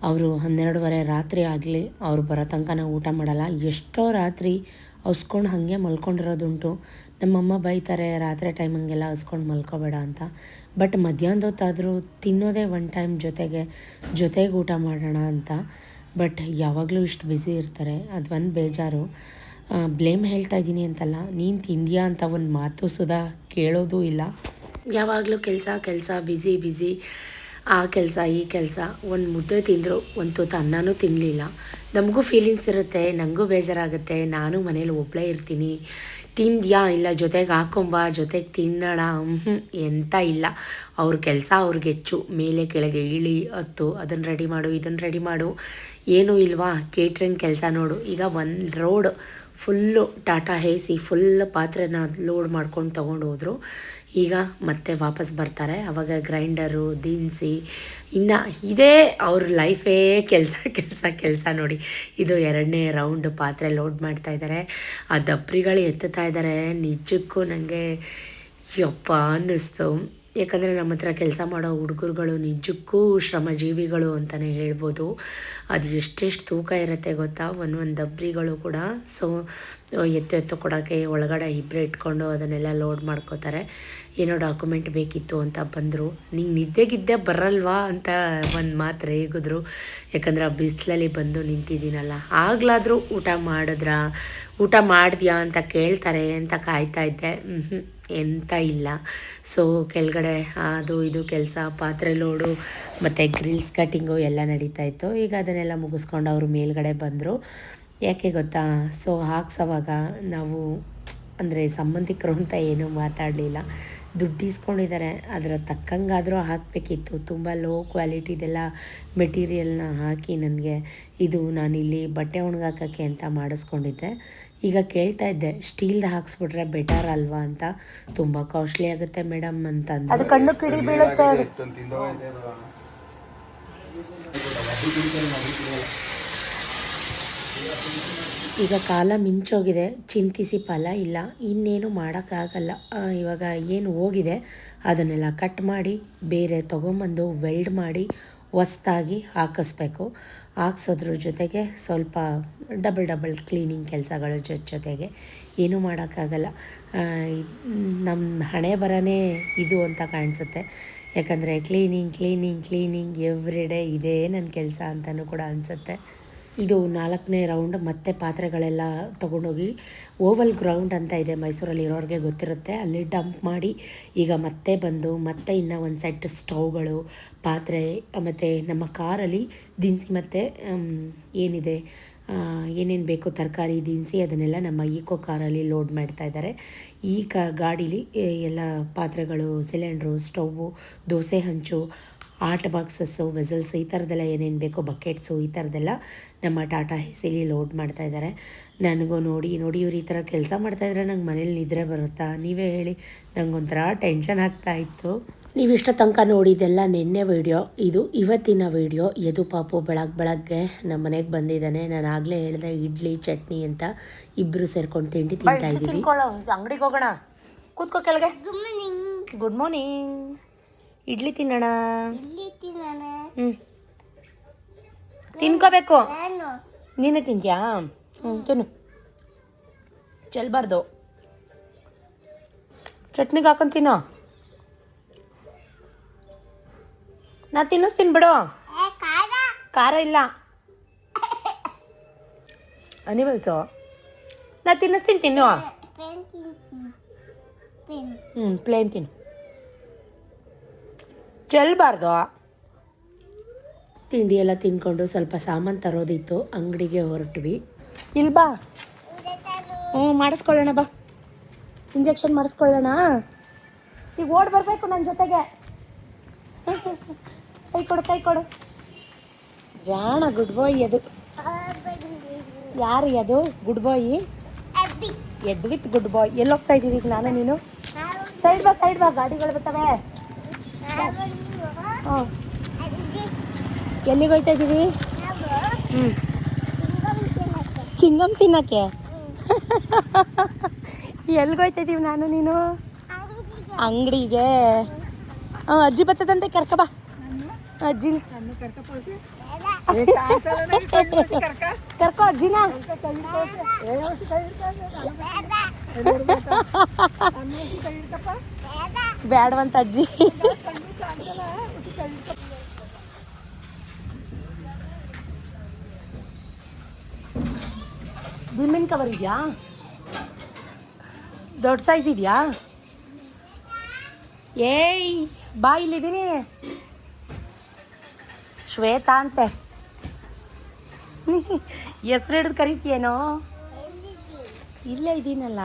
Speaker 1: ಅವರು 12:30 ರಾತ್ರಿ ಆಗಲಿ ಅವ್ರು ಬರೋ ತನಕ ನಾವು ಊಟ ಮಾಡಲ್ಲ. ಎಷ್ಟೋ ರಾತ್ರಿ ಹಸ್ಕೊಂಡು ಹಾಗೆ ಮಲ್ಕೊಂಡಿರೋದುಂಟು. ನಮ್ಮಮ್ಮ ಬೈತಾರೆ ರಾತ್ರಿ ಟೈಮ್ ಹಂಗೆಲ್ಲ ಹಸ್ಕೊಂಡು ಮಲ್ಕೋಬೇಡ ಅಂತ. ಬಟ್ ಮಧ್ಯಾಹ್ನದ ಹೊತ್ತಾದರೂ ತಿನ್ನೋದೇ 1 ಟೈಮ್ ಜೊತೆಗೆ ಊಟ ಮಾಡೋಣ ಅಂತ. ಬಟ್ ಯಾವಾಗಲೂ ಇಷ್ಟು ಬ್ಯುಸಿ ಇರ್ತಾರೆ, ಅದು ಒಂದು ಬೇಜಾರು. ಬ್ಲೇಮ್ ಹೇಳ್ತಾ ಇದ್ದೀನಿ ಅಂತಲ್ಲ, ನೀನು ತಿಂದ್ಯಾ ಅಂತ ಒಂದು ಮಾತು ಸುಧಾ ಕೇಳೋದು ಇಲ್ಲ. ಯಾವಾಗಲೂ ಕೆಲಸ ಬ್ಯುಸಿ, ಆ ಕೆಲಸ ಈ ಕೆಲಸ. ಒಂದು ಮುದ್ದೆ ತಿಂದರು, ಒಂದು ತುತ್ತು ಅನ್ನನೂ ತಿನ್ನಲಿಲ್ಲ. ನಮಗೂ ಫೀಲಿಂಗ್ಸ್ ಇರುತ್ತೆ, ನನಗೂ ಬೇಜಾರಾಗುತ್ತೆ. ನಾನು ಮನೇಲಿ ಒಬ್ಬಳೇ ಇರ್ತೀನಿ. ತಿಂದ್ಯಾ? ಇಲ್ಲ ಜೊತೆಗೆ ಹಾಕೊಂಬ, ಜೊತೆಗೆ ತಿನ್ನೋಣ. ಎಂತ ಇಲ್ಲ, ಅವ್ರ ಕೆಲಸ ಅವ್ರಿಗೆ ಹೆಚ್ಚು. ಮೇಲೆ ಕೆಳಗೆ ಇಳಿ ಹತ್ತು, ಅದನ್ನು ರೆಡಿ ಮಾಡು, ಇದನ್ನು ರೆಡಿ ಮಾಡು. ಏನೂ ಇಲ್ವಾ? ಕೇಟ್ರಿಂಗ್ ಕೆಲಸ ನೋಡು. ಈಗ 1 ರೋಡ್ ಫುಲ್ಲು ಟಾಟಾ ಹೇಸಿ ಫುಲ್ ಪಾತ್ರೆನ ಲೋಡ್ ಮಾಡ್ಕೊಂಡು ತೊಗೊಂಡು ಹೋದರು. ಈಗ ಮತ್ತೆ ವಾಪಸ್ ಬರ್ತಾರೆ. ಆವಾಗ ಗ್ರೈಂಡರು, ದಿನಸಿ, ಇನ್ನು ಇದೇ ಅವ್ರ ಲೈಫೇ ಕೆಲಸ ನೋಡಿ. ಇದು 2ನೇ ರೌಂಡ್ ಪಾತ್ರೆ ಲೋಡ್ ಮಾಡ್ತಾಯಿದ್ದಾರೆ. ಆ ದಬ್ರಿಗಳು ಎತ್ತುತ್ತಾ ಇದ್ದಾರೆ. ನಿಜಕ್ಕೂ ನನಗೆ ಯಪ್ಪ ಅನ್ನಿಸ್ತು. ಯಾಕಂದರೆ ನಮ್ಮ ಹತ್ರ ಕೆಲಸ ಮಾಡೋ ಹುಡುಗರುಗಳು ನಿಜಕ್ಕೂ ಶ್ರಮಜೀವಿಗಳು ಅಂತಲೇ ಹೇಳ್ಬೋದು. ಅದು ಎಷ್ಟೆಷ್ಟು ತೂಕ ಇರುತ್ತೆ ಗೊತ್ತಾ, ಒಂದೊಂದು ದಬ್ರಿಗಳು ಕೂಡ. ಸೊ ಎತ್ತು ಕೊಡೋಕ್ಕೆ ಒಳಗಡೆ ಇಬ್ಬರೇ ಇಟ್ಕೊಂಡು ಅದನ್ನೆಲ್ಲ ಲೋಡ್ ಮಾಡ್ಕೋತಾರೆ. ಏನೋ ಡಾಕ್ಯುಮೆಂಟ್ ಬೇಕಿತ್ತು ಅಂತ ಬಂದರು. ನಿಂಗೆ ನಿದ್ದೆಗಿದ್ದೆ ಬರಲ್ವಾ ಅಂತ ಒಂದು ಮಾತು ರೇಗಿದ್ರು. ಯಾಕಂದರೆ ಆ ಬಿಸಿಲಲ್ಲಿ ಬಂದು ನಿಂತಿದ್ದೀನಲ್ಲ. ಆಗಲಾದರೂ ಊಟ ಮಾಡಿದ್ಯಾ ಅಂತ ಕೇಳ್ತಾರೆ ಅಂತ ಕಾಯ್ತಾ ಇದ್ದೆ. ಎಂತ ಇಲ್ಲ. ಸೊ ಕೆಳಗಡೆ ಅದು ಇದು ಕೆಲಸ, ಪಾತ್ರೆ ಲೋಡು ಮತ್ತು ಗ್ರಿಲ್ಸ್ ಕಟ್ಟಿಂಗು ಎಲ್ಲ ನಡೀತಾ ಇತ್ತು. ಈಗ ಅದನ್ನೆಲ್ಲ ಮುಗಿಸ್ಕೊಂಡು ಅವರು ಮೇಲ್ಗಡೆ ಬಂದರು. ಯಾಕೆ ಗೊತ್ತಾ, ಸೊ ಹಾಕ್ಸೋವಾಗ ನಾವು ಅಂದರೆ ಸಂಬಂಧಿಕರು ಅಂತ ಏನೂ ಮಾತಾಡಲಿಲ್ಲ. ದುಡ್ಡು ಇಸ್ಕೊಂಡಿದ್ದಾರೆ, ಅದರ ತಕ್ಕಂಗಾದರೂ ಹಾಕಬೇಕಿತ್ತು. ತುಂಬ ಲೋ ಕ್ವಾಲಿಟಿದೆಲ್ಲ ಮೆಟೀರಿಯಲ್ನ ಹಾಕಿ ನನಗೆ ಇದು ನಾನಿಲ್ಲಿ ಬಟ್ಟೆ ಒಣಗಾಕೋಕ್ಕೆ ಅಂತ ಮಾಡಿಸ್ಕೊಂಡಿದ್ದೆ. ಈಗ ಕೇಳ್ತಾ ಇದ್ದೆ, ಸ್ಟೀಲ್ದು ಹಾಕ್ಸ್ಬಿಟ್ರೆ ಬೆಟರ್ ಅಲ್ವಾ ಅಂತ. ತುಂಬ ಕಾಸ್ಟ್ಲಿ ಆಗುತ್ತೆ ಮೇಡಮ್ ಅಂತಂದು. ಅದು ಕಣ್ಣು ಕಿಡಿ ಬೀಳುತ್ತೆ. ಈಗ ಕಾಲ ಮಿಂಚೋಗಿದೆ, ಚಿಂತಿಸಿ ಫಲ ಇಲ್ಲ. ಇನ್ನೇನು ಮಾಡೋಕ್ಕಾಗಲ್ಲ. ಇವಾಗ ಏನು ಹೋಗಿದೆ ಅದನ್ನೆಲ್ಲ ಕಟ್ ಮಾಡಿ ಬೇರೆ ತೊಗೊಂಬಂದು ವೆಲ್ಡ್ ಮಾಡಿ ಹೊಸ್ದಾಗಿ ಹಾಕಿಸ್ಬೇಕು. ಹಾಕ್ಸೋದ್ರ ಜೊತೆಗೆ ಸ್ವಲ್ಪ ಡಬಲ್ ಕ್ಲೀನಿಂಗ್ ಕೆಲಸಗಳ ಜೊತೆಗೆ ಏನೂ ಮಾಡೋಕ್ಕಾಗಲ್ಲ. ನಮ್ಮ ಹಣೆ ಬರನೇ ಇದು ಅಂತ ಕಾಣಿಸುತ್ತೆ. ಯಾಕಂದರೆ ಕ್ಲೀನಿಂಗ್ ಎವ್ರಿ ಡೇ ಇದೇ ನನ್ನ ಕೆಲಸ ಅಂತಲೂ ಕೂಡ ಅನಿಸುತ್ತೆ. ಇದು 4ನೇ ರೌಂಡ್. ಮತ್ತೆ ಪಾತ್ರೆಗಳೆಲ್ಲ ತೊಗೊಂಡೋಗಿ ಓವಲ್ ಗ್ರೌಂಡ್ ಅಂತ ಇದೆ, ಮೈಸೂರಲ್ಲಿ ಇರೋರಿಗೆ ಗೊತ್ತಿರುತ್ತೆ, ಅಲ್ಲಿ ಡಂಪ್ ಮಾಡಿ ಈಗ ಮತ್ತೆ ಬಂದು ಮತ್ತೆ ಇನ್ನೂ ಒಂದು ಸೆಟ್ ಸ್ಟವ್ಗಳು, ಪಾತ್ರೆ ಮತ್ತು ನಮ್ಮ ಕಾರಲ್ಲಿ ದಿನಸಿ ಮತ್ತು ಏನಿದೆ ಏನೇನು ಬೇಕು ತರಕಾರಿ ದಿನಸಿ ಅದನ್ನೆಲ್ಲ ನಮ್ಮ ಈಕೋ ಕಾರಲ್ಲಿ ಲೋಡ್ ಮಾಡ್ತಾ ಇದ್ದಾರೆ. ಈ ಗಾಡೀಲಿ ಎಲ್ಲ ಪಾತ್ರೆಗಳು, ಸಿಲಿಂಡ್ರು, ಸ್ಟವ್ವು, ದೋಸೆ ಹಂಚು, ಆರ್ಟ್ ಬಾಕ್ಸಸ್ಸು, ವೆಸಲ್ಸು, ಈ ಥರದ್ದೆಲ್ಲ ಏನೇನು ಬೇಕೋ, ಬಕೆಟ್ಸು, ಈ ಥರದ್ದೆಲ್ಲ ನಮ್ಮ ಟಾಟಾ ಹೇಸಿಲಿ ಲೋಡ್ ಮಾಡ್ತಾಯಿದ್ದಾರೆ. ನನಗೂ ನೋಡಿ ಇವ್ರು ಈ ಥರ ಕೆಲಸ ಮಾಡ್ತಾಯಿದ್ರೆ ನಂಗೆ ಮನೇಲಿ ನಿದ್ರೆ ಬರುತ್ತಾ ನೀವೇ ಹೇಳಿ. ನಂಗೊಂಥರ ಟೆನ್ಷನ್ ಆಗ್ತಾಯಿತ್ತು. ನೀವು ಇಷ್ಟ ತನಕ ನೋಡಿದ್ದೆಲ್ಲ ನಿನ್ನೆ ವೀಡಿಯೋ. ಇದು ಇವತ್ತಿನ ವೀಡಿಯೋ. ಯದು ಪಾಪು ಬೆಳಗ್ಗೆ ನಮ್ಮ ಮನೆಗೆ ಬಂದಿದ್ದಾನೆ. ನಾನು ಆಗಲೇ ಹೇಳಿದೆ ಇಡ್ಲಿ ಚಟ್ನಿ ಅಂತ. ಇಬ್ಬರು ಸೇರ್ಕೊಂಡು ತಿಂಡಿ ತಿಂತಾಯಿದ್ದೀವಿ. ಅಂಗಡಿಗೆ ಹೋಗೋಣ, ಕೂತ್ಕೋ ಕೆಳಗೆ. Good morning. ಇಡ್ಲಿ ತಿನ್ನೋಣ. ತಿನ್ಕೋಬೇಕು. ನೀನು ತಿಂತ್ಯಾ? ತಿನ್ನು, ಚೆಲ್ಬಾರ್ದು. ಚಟ್ನಿಗೆ ಹಾಕೊಂಡು ತಿನ್ನೋ. ನಾ ತಿನ್ನಿಸ್ತೀನಿ ಬಿಡು. ಖಾರ ಇಲ್ಲ ಅನಿವಲ್ಸು. ನಾ ತಿನ್ನಿಸ್ತೀನಿ, ತಿನ್ನು. ಪ್ಲೇನ್ ತಿನ್ನು, ಚೆಲ್ಬಾರ್ದು. ತಿಂಡಿ ಎಲ್ಲ ತಿನ್ಕೊಂಡು ಸ್ವಲ್ಪ ಸಾಮಾನು ತರೋದಿತ್ತು, ಅಂಗಡಿಗೆ ಹೊರಟ್ವಿ. ಇಲ್ಲಿ ಬಾ. ಮಾಡಿಸ್ಕೊಳ್ಳೋಣ ಬಾ, ಇಂಜೆಕ್ಷನ್ ಮಾಡಿಸ್ಕೊಳ್ಳೋಣ. ಈಗ ಓಡಿ ಬರಬೇಕು ನನ್ನ ಜೊತೆಗೆ. ಕೈ ಕೊಡು. ಜಾಣ ಗುಡ್ ಬಾಯ್ ಅದು. ಯಾರು ಅದು ಗುಡ್ ಬಾಯ್? ಎದ್ದು ವಿತ್ ಗುಡ್ ಬಾಯ್. ಎಲ್ಲಿ ಹೋಗ್ತಾ ಇದ್ದೀವಿ ಈಗ ನಾನು ನೀನು? ಸೈಡ್ ಬಾ, ಗಾಡಿಗಳು ಬರ್ತವೆ. ಹಾಂ, ಎಲ್ಲಿಗೆ ಹೋಗ್ತಾ ಇದ್ದೀವಿ? ಚಿಂಗಮ್ ತಿನ್ನಕ್ಕೆ. ಎಲ್ಲಿಗೆ ಹೋಗ್ತಾ ಇದ್ದೀವಿ ನಾನು ನೀನು? ಅಂಗಡಿಗೆ. ಅಜ್ಜಿ ಬರ್ತದಂತೆ, ಕರ್ಕ ಬಾ ಅಜ್ಜಿನ. ಕರ್ಕೋ ಅಜ್ಜಿನ. ಬೇಡವಂತ ಅಜ್ಜಿ. ವಿಮೆನ್ ಕವರ್ ಇದೆಯಾ? ದೊಡ್ಡ ಸೈಜ್ ಇದೆಯಾ? ಏಯ್ ಬಾ, ಇಲ್ಲಿದ್ದೀನಿ. ಶ್ವೇತಾ ಅಂತೆ. ಹೆಸ್ರು ಹಿಡಿದು ಕರಿತೀಯೇನೋ? ಇಲ್ಲೇ ಇದ್ದೀನಲ್ಲ.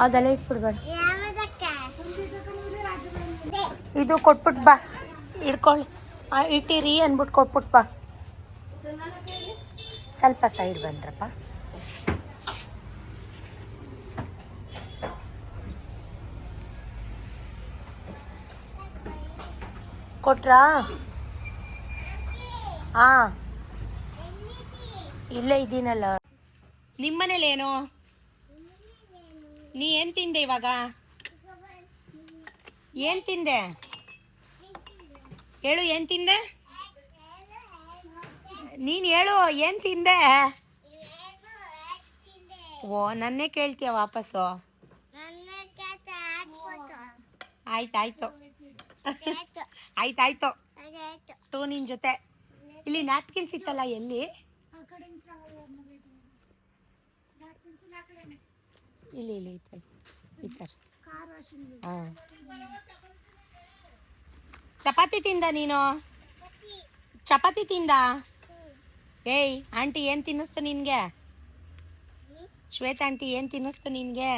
Speaker 1: ಅದೆಲ್ಲ ಇಟ್ಬಿಡ್ಬೇಡ. ಇದು ಕೊಟ್ಬಿಟ್ಟು ಬಾ, ಇಟ್ಕೊಳ್ಳಿ. ಇಟ್ಟಿರಿ ಅಂದ್ಬಿಟ್ಟು ಕೊಟ್ಬಿಟ್ಟು ಬಾ. ಸ್ವಲ್ಪ ಸೈಡ್ ಬಂದ್ರಪ್ಪ. ಕೊಟ್ರಾ? ಹಾಂ, ಇಲ್ಲೇ ಇದ್ದೀನಲ್ಲ. ನಿಮ್ಮನೇಲಿ ಏನು? ನೀ ಏನು ತಿಂದೆ ಇವಾಗ? ಏನು ತಿಂದೆ ಹೇಳು, ಏನು ತಿಂದೆ? ನೀನು ಹೇಳು, ಏನು ತಿಂದೆ? ಓ, ನನ್ನೇ ಕೇಳ್ತೀಯ ವಾಪಸ್ಸು? ಆಯ್ತಾಯ್ತು ಆಯ್ತಾಯ್ತು. ಟೂ ನಿನ್ನ ಜೊತೆ. ಇಲ್ಲಿ ನ್ಯಾಪ್ಕಿನ್ಸ್ ಇತ್ತಲ್ಲ, ಎಲ್ಲಿ? ಇಲ್ಲಿ ಇಲ್ಲಿ ಈ ಥರ ಹಾಂ. ಚಪಾತಿ ತಿಂದ ನೀನು? ಚಪಾತಿ ತಿಂದ? ಏಯ್ ಆಂಟಿ ಏನು ತಿನ್ನಿಸ್ತು ನಿನಗೆ? ಶ್ವೇತಾ ಆಂಟಿ ಏನು ತಿನ್ನಿಸ್ತು ನಿನಗೆ?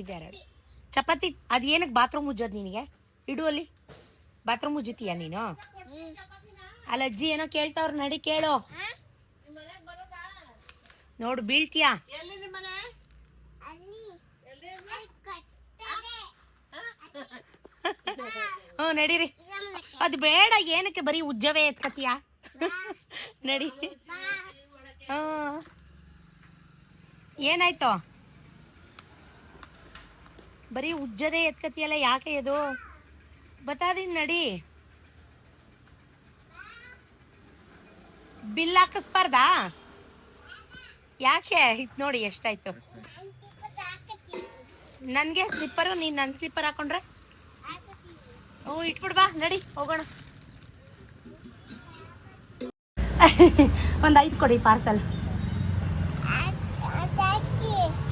Speaker 1: ಇದೆರಡು ಚಪಾತಿ. ಅದು ಏನಕ್ಕೆ ಬಾತ್ರೂಮ್ ಉಜ್ಜೋದು ನಿನಗೆ? ಇಡು ಅಲ್ಲಿ. ಬಾತ್ರೂಮ್ ಉಜ್ಜುತ್ತೀಯ ನೀನು? ಅಲ್ಲ ಅಜ್ಜಿ ಏನೋ ಕೇಳ್ತಾವ್ರು, ನಡಿ ಕೇಳು. ನೋಡು ಬೀಳ್ತೀಯಾ? ಹ್ಞೂ ನಡೀರಿ. ಅದು ಬೇಡ, ಏನಕ್ಕೆ ಬರೀ ಉಜ್ಜವೇ ಎತ್ಕತೀಯ? ನಡಿ. ಹ್ಞೂ ಏನಾಯ್ತು? ಬರೀ ಉಜ್ಜದೇ ಎತ್ಕತಿಯಲ್ಲ, ಯಾಕೆ ಅದು? ಬತ್ತಾದೀನಿ ನಡಿ. ಬಿಲ್ ಹಾಕಿಸ್ಬಾರ್ದಾ? ಯಾಕೆ? ಇದು ನೋಡಿ ಎಷ್ಟಾಯ್ತು. ನನಗೆ ಸ್ಲಿಪ್ಪರು, ನೀನು ನನ್ನ ಸ್ಲಿಪ್ಪರ್ ಹಾಕೊಂಡ್ರೆ? ಹ್ಞೂ ಇಟ್ಬಿಡ್ ಬಾ, ನಡಿ ಹೋಗೋಣ. ಒಂದು 5 ಕೊಡಿ ಪಾರ್ಸಲ್.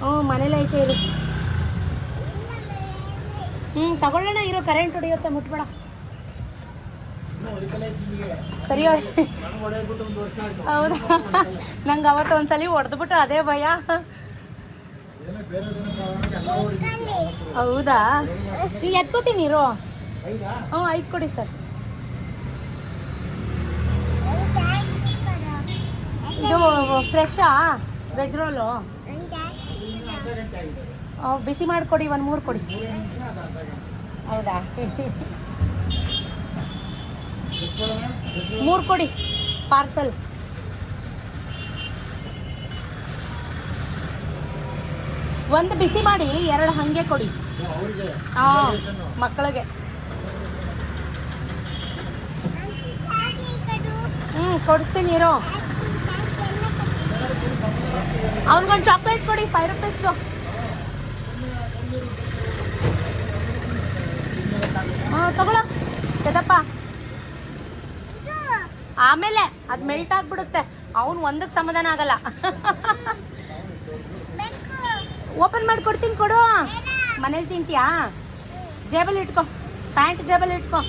Speaker 1: ಹ್ಞೂ ಮನೇಲಿ ಐತೆ ಇರು. ತಗೊಳ್ಳೋಣ ಇರೋ, ಕರೆಂಟ್ ಹೊಡಿಯುತ್ತೆ, ಮುಟ್ಬೇಡ. ಸರಿ ಹೌದಾ? ನಂಗೆ ಅವತ್ತು ಒಂದ್ಸಲಿ ಹೊಡೆದ್ಬಿಟ್ಟು ಅದೇ ಭಯ. ಹೌದಾ? ಈಗ ಎತ್ಕೋತೀನಿ ಇರೋ. ಹ್ಞೂ 5 ಕೊಡಿ ಸರ್. ಇದು ಫ್ರೆಶಾ ವೆಜ್ ರೋಲು? ಬಿಸಿ ಮಾಡಿಕೊಡಿ, ಒಂದು 3 ಕೊಡಿ. ಹೌದಾ? 3 ಕೊಡಿ ಪಾರ್ಸಲ್. ಒಂದು ಬಿಸಿ ಮಾಡಿ, 2 ಹಾಗೆ ಕೊಡಿ. ಹಾಂ ಮಕ್ಕಳಿಗೆ. ಕೊಡಿಸ್ತೀನಿ ಇರೋ. ಅವ್ನಿಗೊಂದು ಚಾಕ್ಲೇಟ್ ಕೊಡಿ, 5 ರೂಪೀಸ್ದು. ತಗೊಳ ಕದಪ್ಪ. ಆಮೇಲೆ ಅದು ಮೆಲ್ಟ್ ಆಗ್ಬಿಡುತ್ತೆ, ಅವನು ಒಂದಕ್ಕೆ ಸಮಾಧಾನ ಆಗಲ್ಲ. ಓಪನ್ ಮಾಡಿ ಕೊಡ್ತೀನಿ, ಕೊಡು. ಮನೇಲಿ ತಿಂತೀಯಾ? ಜೇಬಲ್ಲಿ ಇಟ್ಕೊ, ಪ್ಯಾಂಟ್ ಜೇಬಲ್ಲಿ ಇಟ್ಕೊ.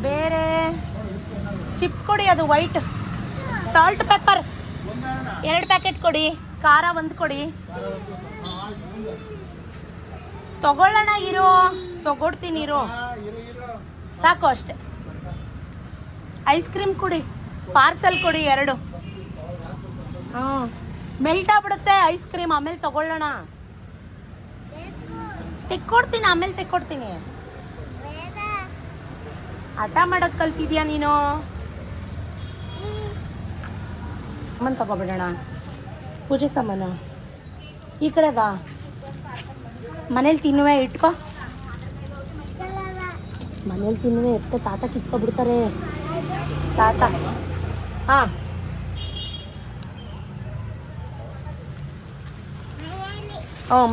Speaker 1: ಬೇರೆ ಚಿಪ್ಸ್ ಕೊಡಿ, ಅದು ವೈಟ್. ಸಾಲ್ಟ್ ಪೆಪ್ಪರ್ 2 ಪ್ಯಾಕೆಟ್ ಕೊಡಿ. ಖಾರ 1 ಕೊಡಿ. ತಗೊಳ್ಳೋಣ ಇರೋ, ತಗೊಡ್ತೀನಿ ಇರೋ. ಸಾಕು ಅಷ್ಟೆ. ಐಸ್ ಕ್ರೀಮ್ ಕೊಡಿ, ಪಾರ್ಸಲ್ ಕೊಡಿ 2. ಹ್ಞೂ ಮೆಲ್ಟ್ ಆಗ್ಬಿಡುತ್ತೆ ಐಸ್ ಕ್ರೀಮ್, ಆಮೇಲೆ ತಗೊಳ್ಳೋಣ. ತೆಕ್ಕೊಡ್ತೀನಿ, ಆಮೇಲೆ ತೆಕ್ಕೊಡ್ತೀನಿ. ಹಠ ಮಾಡೋದು ಕಲ್ತಿದ್ಯಾ ನೀನು? ಸಾಮಾನು ತಗೊಬಿಡೋಣ, ಪೂಜೆ ಸಾಮಾನು. ಈ ಕಡೆ ಬಾ, ಮನೇಲಿ ತಿನ್ನುವೆ ಇಟ್ಕೊ. ಮನೇಲಿ ತಿನ್ನುವೆ ಎತ್ಕೊ, ತಾತ ಕಿತ್ಕೊಬಿಡ್ತಾರೆ ತಾತ. ಹಾಂ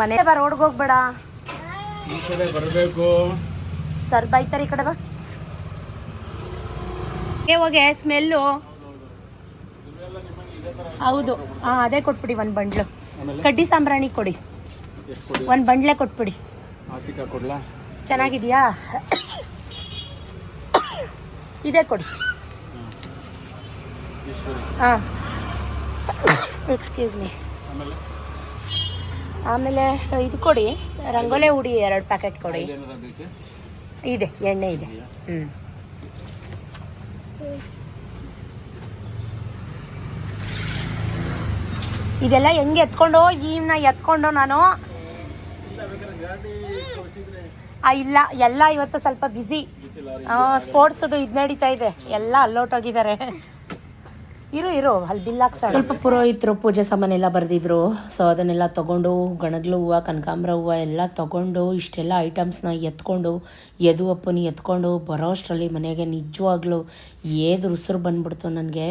Speaker 1: ಮನೆ ಬಾ, ರೋಡ್ಗೆ ಹೋಗ್ಬೇಡ. ಬರಬೇಕು ಸರ್, ಬೈತಾರೆ. ಈ ಕಡೆ ಬಾ. ಹೋಗೆ ಸ್ಮೆಲ್ಲು. ಹೌದು ಹಾಂ, ಅದೇ ಕೊಟ್ಬಿಡಿ 1 ಬಂಡ್ಲು. ಕಡ್ಡಿ ಸಾಂಬ್ರಾಣಿ ಕೊಡಿ, 1 ಬಂಡ್ಲೆ ಕೊಟ್ಬಿಡಿ. ಚೆನ್ನಾಗಿದೆಯಾ? ಇದೇ ಕೊಡಿ. ಹಾಂ ಎಕ್ಸ್ಕ್ಯೂಸ್ ಮೀ. ಆಮೇಲೆ ಇದು ಕೊಡಿ, ರಂಗೋಲೆ ಹುಡಿ 2 ಪ್ಯಾಕೆಟ್ ಕೊಡಿ. ಇದೆ, ಎಣ್ಣೆ ಇದೆ. ಇದೆಲ್ಲ ಹೆಂಗೆ ಎತ್ಕೊಂಡು ಇವನ್ನ ಎತ್ಕೊಂಡು ನಾನು? ಇಲ್ಲ, ಎಲ್ಲ ಇವತ್ತು ಸ್ವಲ್ಪ ಬ್ಯುಸಿ. ಸ್ಪೋರ್ಟ್ಸದು ಇದು ನಡೀತಾ ಇದೆ, ಎಲ್ಲ ಅಲ್ಲೋಟೋಗಿದ್ದಾರೆ. ಇರು ಅಲ್ಲಿ ಬಿಲ್ ಹಾಕ್ಸೋಣ. ಸ್ವಲ್ಪ ಪುರೋಹಿತರು ಪೂಜೆ ಸಾಮಾನೆಲ್ಲ ಬರೆದಿದ್ರು. ಸೊ ಅದನ್ನೆಲ್ಲ ತೊಗೊಂಡು, ಗಣಗ್ಲು ಹೂವು, ಕನಕಾಂಬ್ರ ಹೂವು ಎಲ್ಲ ತೊಗೊಂಡು, ಇಷ್ಟೆಲ್ಲ ಐಟಮ್ಸ್ನ ಎತ್ಕೊಂಡು, ಯದುವಪ್ಪನ ಎತ್ಕೊಂಡು ಬರೋ ಅಷ್ಟರಲ್ಲಿ ಮನೆಗೆ ನಿಜವಾಗ್ಲೂ ಏದು ಉಸಿರು ಬಂದ್ಬಿಡ್ತು ನನಗೆ,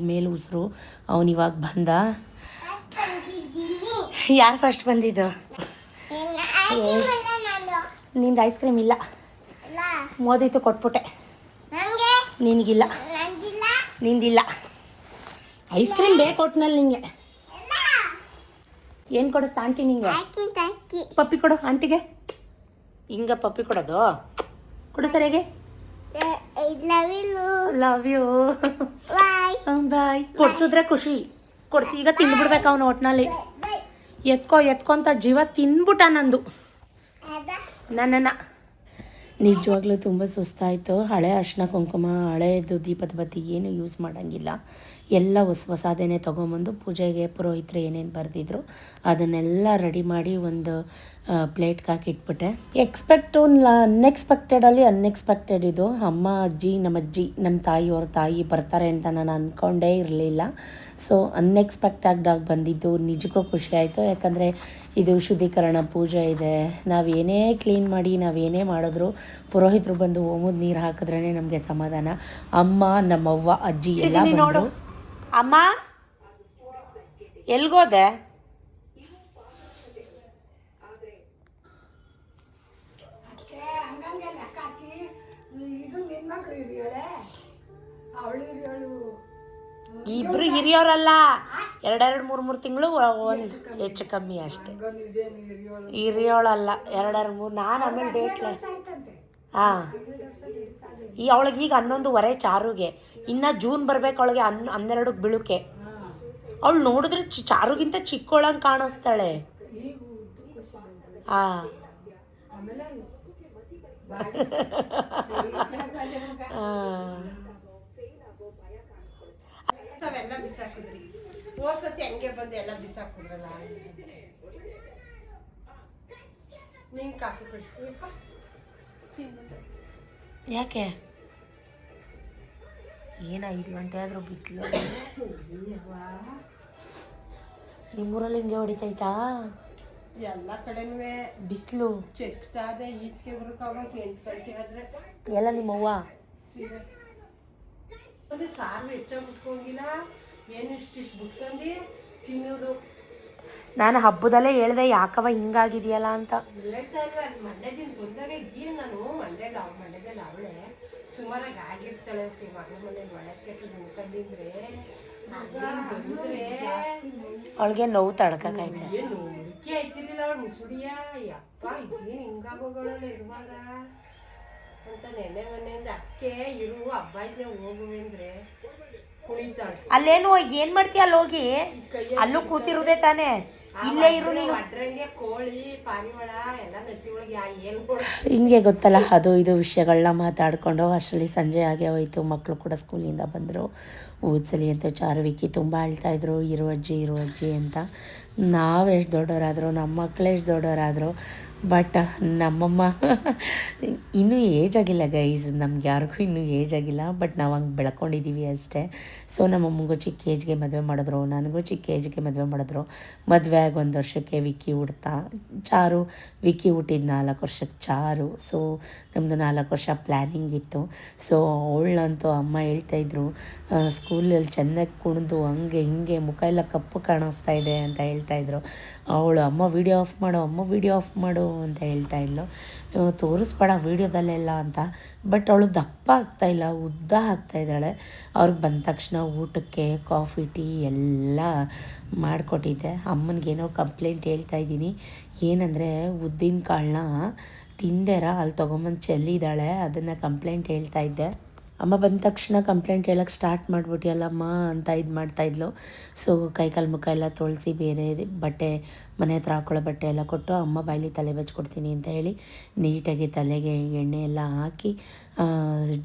Speaker 1: ಮೇಲ್ ಉಸಿರು. ಅವನಿವಾಗ ಬಂದ. ಯಾರು ಫಸ್ಟ್ ಬಂದಿದ್ದು? ನಿಂದು ಐಸ್ ಕ್ರೀಮ್ ಇಲ್ಲ, ಮೋದಿತು ಕೊಟ್ಬಿಟ್ಟೆ. ನಿನಗಿಲ್ಲ, ನಿಂದಿಲ್ಲ. ಐಸ್ ಕ್ರೀಮ್ ಬೇಕು ಒಟ್ಟಿನಲ್ಲಿ ನಿಂಗೆ. ಏನು ಕೊಡಿಸ್ತಾ ಆಂಟಿ ನಿಂಗೆ? ಪಪ್ಪಿ ಕೊಡು ಆಂಟಿಗೆ. ಹಿಂಗ ಪಪ್ಪಿ ಕೊಡೋದು? ಕೊಡು ಸರಿಯಾಗಿ. Love you. ಬಾಯ್. ಕೊಡ್ಸಿದ್ರೆ ಖುಷಿ. ಕೊಡ್ಸಿ ಈಗ ತಿಂದ್ಬಿಡ್ಬೇಕು ಅವನು ಒಟ್ಟಿನಲ್ಲಿ. ಎತ್ಕೊಂತ ಜೀವ ತಿನ್ಬಿಟ್ಟ ನಂದು ನನ್ನನ್ನು. ನಿಜವಾಗ್ಲೂ ತುಂಬ ಸುಸ್ತಾಯಿತು. ಹಳೆ ಅರ್ಶಿನ ಕುಂಕುಮ, ಹಳೆಯದು ದೀಪದ ಬತ್ತಿ ಏನು ಯೂಸ್ ಮಾಡೋಂಗಿಲ್ಲ. ಎಲ್ಲ ಹೊಸದೇನೆ ತೊಗೊಂಬಂದು ಪೂಜೆಗೆ ಪುರೋಹಿತರು ಏನೇನು ಬರೆದಿದ್ರು ಅದನ್ನೆಲ್ಲ ರೆಡಿ ಮಾಡಿ ಒಂದು ಪ್ಲೇಟ್ಗೆ ಹಾಕಿ ಇಟ್ಬಿಟ್ಟೆ. ಅನ್ಎಕ್ಸ್ಪೆಕ್ಟೆಡಲ್ಲಿ ಅನ್ಎಕ್ಸ್ಪೆಕ್ಟೆಡ್ ಇದು. ಅಮ್ಮ ಅಜ್ಜಿ, ನಮ್ಮ ಅಜ್ಜಿ, ನಮ್ಮ ತಾಯಿಯವ್ರ ತಾಯಿ ಬರ್ತಾರೆ ಅಂತ ನಾನು ಅಂದ್ಕೊಂಡೇ ಇರಲಿಲ್ಲ. ಸೊ ಅನ್ಎಕ್ಸ್ಪೆಕ್ಟೆಡಾಗಿ ಬಂದಿದ್ದು ನಿಜಕ್ಕೂ ಖುಷಿ ಆಯಿತು. ಯಾಕಂದರೆ ಇದು ಶುದ್ಧೀಕರಣ ಪೂಜೆ ಇದೆ. ನಾವೇನೇ ಕ್ಲೀನ್ ಮಾಡಿ ನಾವೇನೇ ಮಾಡಿದ್ರು ಪುರೋಹಿತರು ಬಂದು ಹೋಮದ ನೀರು ಹಾಕಿದ್ರೇ ನಮಗೆ ಸಮಾಧಾನ. ಅಮ್ಮ, ನಮ್ಮವ್ವ, ಅಜ್ಜಿ ಎಲ್ಲ ಬಂದರು. ಅಮ್ಮ ಎಲ್ಗೋದೆ? ಇಬ್ರು ಹಿರಿಯೋರಲ್ಲ, 2-3 ತಿಂಗಳು ಒಂದು ಹೆಚ್ಚು ಕಮ್ಮಿ ಅಷ್ಟೆ. ಹಿರಿಯೋಳಲ್ಲ, 2-3. ನಾನು ಆಮೇಲೆ ಡೇಟ್ಲೆ ಹಾಂ ಅವಳಿಗೆ ಈಗ 11:15 ಚಾರುಗೆ. ಇನ್ನು ಜೂನ್ ಬರಬೇಕು ಅವಳಿಗೆ 12ಕ್ಕೆ ಬೀಳುಕ್ಕೆ. ಅವಳು ನೋಡಿದ್ರೆ ಚಾರುಗಿಂತ ಚಿಕ್ಕವಳಂಗೆ ಕಾಣಿಸ್ತಾಳೆ. ಹಾಂ ಯಾಕೆ ಏನು 5 ಗಂಟೆ ಆದರೂ ಬಿಸಿಲು? ನಿಮ್ಮೂರಲ್ಲಿ ಹಿಂಗೆ ಹೊಡಿತೈತಾ? ಎಲ್ಲ ಕಡೆನೂ ಬಿಸಿಲು ಚೆಚ್ತಾದೆ. ಈಚೆಗೆ ಬರೋಕ್ಕಾಗ 8 ಗಂಟೆ ಆದರೆ ಎಲ್ಲ ನಿಮ್ಮವ್ವ ಅದೇ ಸಾರು ಹೆಚ್ಚಾಗಿ ಬಿಟ್ಕೊಂಗಿಲ್ಲ. ಏನು ಇಷ್ಟು ಬಿಟ್ಕೊಂಡು ತಿನ್ನೋದು. ನಾನು ಹಬ್ಬದಲ್ಲೇ ಹೇಳ್ದೆ ಯಾಕವ ಹಿಂಗಾಗಿದೆಯಲ್ಲ ಅಂತ. ಮಂಡ್ಯದಿಂದ ಬಂದಾಗ ಇದ್ದೀಯ ನಾನು. ಮಂಡ್ಯದಲ್ಲಿ ಅವಳೆ ಸುಮಾರಾಗಿ ಆಗಿರ್ತಾಳೆ. ಮಗಳ ಮನೇಲಿ ಒಳ್ಳೆ ಕೆಟ್ಟು ಮುಖಂದಿದ್ರೆ ಅವಳಿಗೆ ನೋವು ತಡ್ಕಾಯ್ತು. ಏನು ಹುಡುಕಿ ಆಯ್ತಿರ್ಲಿಲ್ಲ ಅವಳು ಮುಸುಡಿಯ. ಯಪ್ಪ ಇದೇನು ಹಿಂಗಾಗೋಗಳಲ್ಲ ಇರುವಾಗ ಅಂತ ನೆನ್ನೆ ಮನೆಯಿಂದ ಅದಕ್ಕೆ ಇರು ಹಬ್ಬ ಐತೆ ಹೋಗುವೆ ಅಂದ್ರೆ ಕುಣಿತಾಳೆ. ಅಲ್ಲೇನು ಏನು ಮಾಡ್ತೀಯ ಅಲ್ಲಿ ಹೋಗಿ? ಅಲ್ಲೂ ಕೂತಿರುದೇ ತಾನೇ, ಇಲ್ಲೇ ಇರು ನೀನು. ಅದ್ರಂಗೆ ಕೋಳಿ ಪಾರಿವಾಳ ಎಲ್ಲ ನೆತ್ತಿ ಒಳಗೆ ಏನು ಹಿಂಗೆ ಗೊತ್ತಲ್ಲ, ಅದು ಇದು ವಿಷಯಗಳನ್ನ ಮಾತಾಡ್ಕೊಂಡು ಅಷ್ಟರಲ್ಲಿ ಸಂಜೆ ಆಗೇ ಹೋಯ್ತು. ಮಕ್ಕಳು ಕೂಡ ಸ್ಕೂಲಿಂದ ಬಂದರು. ಓದ್ಸಲಿ ಅಂತ ಚಾರುವಿಕ್ಕಿ ತುಂಬ ಅಳ್ತಾಯಿದ್ರು, ಇರು ಅಜ್ಜಿ ಅಂತ. ನಾವು ಎಷ್ಟು ದೊಡ್ಡವರಾದರು, ನಮ್ಮ ಮಕ್ಕಳು ಎಷ್ಟು ದೊಡ್ಡವರಾದರು. ಬಟ್ ನಮ್ಮಮ್ಮ ಇನ್ನೂ ಏಜ್ ಆಗಿಲ್ಲ ಗೈಸ್, ನಮ್ಗೆ ಯಾರಿಗೂ ಇನ್ನೂ ಏಜ್ ಆಗಿಲ್ಲ. ಬಟ್ ನಾವು ಹಂಗೆ ಬೆಳ್ಕೊಂಡಿದ್ದೀವಿ ಅಷ್ಟೇ. ಸೊ ನಮ್ಮಮ್ಮಗೂ ಚಿಕ್ಕ ಏಜ್ಗೆ ಮದುವೆ ಮಾಡಿದ್ರು, ನನಗೂ ಚಿಕ್ಕ ಏಜ್ಗೆ ಮದುವೆ ಮಾಡಿದ್ರು. ಮದುವೆ ಆಗಿ 1 ವರ್ಷಕ್ಕೆ ವಿಕ್ಕಿ ಹುಡ್ತಾ. ಚಾರು ವಿಕ್ಕಿ ಹುಟ್ಟಿದ 4 ವರ್ಷಕ್ಕೆ ಚಾರು. ಸೊ ನಮ್ಮದು 4 ವರ್ಷ ಪ್ಲ್ಯಾನಿಂಗ್ ಇತ್ತು. ಸೊ ಅವಳಂತೂ ಅಮ್ಮ ಹೇಳ್ತಾಯಿದ್ರು ಸ್ಕೂಲಲ್ಲಿ ಚೆನ್ನಾಗಿ ಕುಣಿದು ಹಂಗೆ ಹಿಂಗೆ ಮುಖ ಎಲ್ಲ ಕಪ್ಪು ಕಾಣಿಸ್ತಾ ಇದೆ ಅಂತ ಹೇಳ್ತಾಯಿದ್ರು. ಅವಳು ಅಮ್ಮ ವೀಡಿಯೋ ಆಫ್ ಮಾಡು ಅಂತ ಹೇಳ್ತಾಯಿದ್ಲು. ತೋರಿಸ್ಬೇಡ ವೀಡಿಯೋದಲ್ಲೆಲ್ಲ ಅಂತ. ಬಟ್ ಅವಳು ದಪ್ಪ ಆಗ್ತಾಯಿಲ್ಲ, ಉದ್ದ ಆಗ್ತಾಯಿದ್ದಾಳೆ. ಅವ್ರಿಗೆ ಬಂದ ತಕ್ಷಣ ಊಟಕ್ಕೆ ಕಾಫಿ ಟೀ ಎಲ್ಲ ಮಾಡಿಕೊಟ್ಟಿದ್ದೆ. ಅಮ್ಮನಿಗೇನೋ ಕಂಪ್ಲೇಂಟ್ ಹೇಳ್ತಾಯಿದ್ದೀನಿ. ಏನಂದರೆ ಉದ್ದಿನ ಕಾಳನ್ನ ತಿಂದೇರ ಅಲ್ಲಿ ತೊಗೊಂಬಂದು ಚೆಲ್ಲಿದ್ದಾಳೆ, ಅದನ್ನು ಕಂಪ್ಲೇಂಟ್ ಹೇಳ್ತಾಯಿದ್ದೆ. ಅಮ್ಮ ಬಂದ ತಕ್ಷಣ ಕಂಪ್ಲೇಂಟ್ ಹೇಳೋಕ್ಕೆ ಸ್ಟಾರ್ಟ್ ಮಾಡಿಬಿಟ್ಟಿಯಲ್ಲಮ್ಮ ಅಂತ ಇದು ಮಾಡ್ತಾಯಿದ್ಲು. ಸೊ ಕೈಕಾಲು ಮುಖ ಎಲ್ಲ ತೊಳೆಸಿ ಬೇರೆ ಬಟ್ಟೆ ಮನೆ ಹತ್ರ ಹಾಕೊಳ್ಳೋ ಬಟ್ಟೆ ಎಲ್ಲ ಕೊಟ್ಟು ಅಮ್ಮ ಬಾಯಲ್ಲಿ ತಲೆ ಬಚ್ಕೊಡ್ತೀನಿ ಅಂತ ಹೇಳಿ ನೀಟಾಗಿ ತಲೆಗೆ ಎಣ್ಣೆ ಎಲ್ಲ ಹಾಕಿ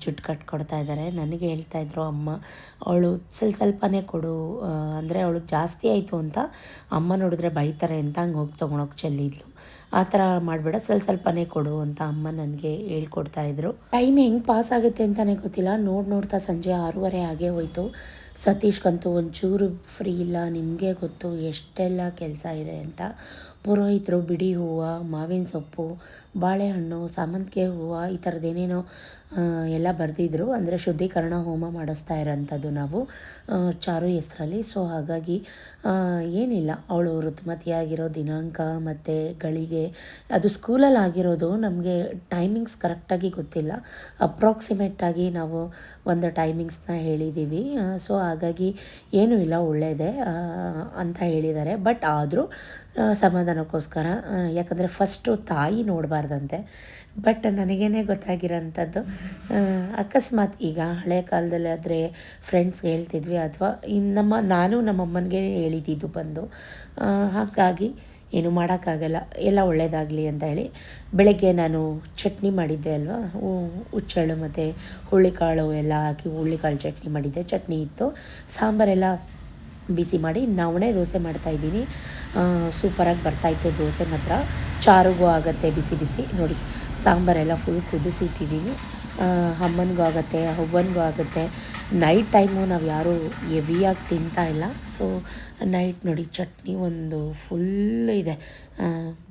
Speaker 1: ಜುಟ್ಟು ಕಟ್ಕೊಡ್ತಾ ಇದ್ದಾರೆ. ನನಗೆ ಹೇಳ್ತಾಯಿದ್ರು ಅಮ್ಮ ಅವಳು ಸ್ವಲ್ಪನೇ ಕೊಡು ಅಂದರೆ ಅವಳು ಜಾಸ್ತಿ ಆಯಿತು ಅಂತ ಅಮ್ಮ ನೋಡಿದ್ರೆ ಬೈತಾರೆ ಅಂತ ಹಂಗೆ ಹೋಗಿ ತೊಗೊಂಡೋಗಿ ಚೆಲ್ಲಿದ್ಲು. ಆ ಥರ ಮಾಡಬೇಡ, ಸ್ವಲ್ಪನೇ ಕೊಡು ಅಂತ ಅಮ್ಮ ನನಗೆ ಹೇಳ್ಕೊಡ್ತಾಯಿದ್ರು. ಟೈಮ್ ಹೆಂಗೆ ಪಾಸ್ ಆಗುತ್ತೆ ಅಂತಲೇ ಗೊತ್ತಿಲ್ಲ. ನೋಡ್ತಾ ಸಂಜೆ 6:30 ಆಗೇ ಹೋಯ್ತು. ಸತೀಶ್ಗಂತೂ ಒಂಚೂರು ಫ್ರೀ ಇಲ್ಲ. ನಿಮಗೆ ಗೊತ್ತು ಎಷ್ಟೆಲ್ಲ ಕೆಲಸ ಇದೆ ಅಂತ. ಪುರೋಹಿತರು ಬಿಡಿ ಹೂವು, ಮಾವಿನ ಸೊಪ್ಪು, ಬಾಳೆಹಣ್ಣು, ಸೇವಂತಿಗೆ ಹೂವು ಈ ಥರದ್ದೇನೇನೋ ಎಲ್ಲ ಬರೆದಿದ್ರು. ಅಂದರೆ ಶುದ್ಧೀಕರಣ ಹೋಮ ಮಾಡಿಸ್ತಾ ಇರೋಂಥದ್ದು ನಾವು ಚಾರು ಹೆಸ್ರಲ್ಲಿ. ಸೊ ಹಾಗಾಗಿ ಏನಿಲ್ಲ, ಅವಳು ಋತುಮತಿಯಾಗಿರೋ ದಿನಾಂಕ ಮತ್ತು ಗಳಿಗೆ ಅದು ಸ್ಕೂಲಲ್ಲಿ ಆಗಿರೋದು. ನಮಗೆ ಟೈಮಿಂಗ್ಸ್ ಕರೆಕ್ಟಾಗಿ ಗೊತ್ತಿಲ್ಲ, ಅಪ್ರಾಕ್ಸಿಮೇಟಾಗಿ ನಾವು ಒಂದು ಟೈಮಿಂಗ್ಸ್ನ ಹೇಳಿದ್ದೀವಿ. ಸೊ ಹಾಗಾಗಿ ಏನೂ ಇಲ್ಲ, ಒಳ್ಳೆಯದೇ ಅಂತ ಹೇಳಿದ್ದಾರೆ. ಬಟ್ ಆದರೂ ಸಮಾಧಾನಕ್ಕೋಸ್ಕರ, ಯಾಕಂದರೆ ಫಸ್ಟು ತಾಯಿ ನೋಡಬಾರ್ದಂತೆ. ಬಟ್ ನನಗೇನೆ ಗೊತ್ತಾಗಿರೋಂಥದ್ದು, ಅಕಸ್ಮಾತ್ ಈಗ ಹಳೆ ಕಾಲದಲ್ಲಿ ಆದರೆ ಫ್ರೆಂಡ್ಸ್ಗೆ ಹೇಳ್ತಿದ್ವಿ, ಅಥವಾ ನಾನು ನಮ್ಮಮ್ಮನಿಗೆ ಹೇಳಿದ್ದು ಬಂದು. ಹಾಗಾಗಿ ಏನು ಮಾಡೋಕ್ಕಾಗಲ್ಲ, ಎಲ್ಲ ಒಳ್ಳೆಯದಾಗಲಿ ಅಂತ ಹೇಳಿ ಬೆಳಗ್ಗೆ ನಾನು ಚಟ್ನಿ ಮಾಡಿದ್ದೆ ಅಲ್ವಾ, ಹುಚ್ಚೆಳ್ಳು ಮತ್ತು ಹುಳ್ಳಿಕಾಳು ಎಲ್ಲ ಹಾಕಿ ಹುಳ್ಳಿಕಾಳು ಚಟ್ನಿ ಮಾಡಿದ್ದೆ. ಚಟ್ನಿ ಇತ್ತು, ಸಾಂಬಾರೆಲ್ಲ ಬಿಸಿ ಮಾಡಿ ನವಣೆ ದೋಸೆ ಮಾಡ್ತಾಯಿದ್ದೀನಿ. ಸೂಪರಾಗಿ ಬರ್ತಾಯಿತ್ತು ದೋಸೆ ಮಾತ್ರ. ಚಾರುಗೂ ಆಗುತ್ತೆ ಬಿಸಿ ಬಿಸಿ. ನೋಡಿ, ಸಾಂಬಾರೆಲ್ಲ ಫುಲ್ ಕುದಿಸಿಟ್ಟಿದ್ದೀನಿ. ಅಮ್ಮನಿಗೂ ಆಗುತ್ತೆ, ಅವ್ವನಿಗೂ ಆಗುತ್ತೆ. ನೈಟ್ ಟೈಮು ನಾವು ಯಾರೂ ಹೆವಿಯಾಗಿ ತಿಂತಾ ಇಲ್ಲ. ಸೊ ನೈಟ್ ನೋಡಿ, ಚಟ್ನಿ ಒಂದು ಫುಲ್ ಇದೆ,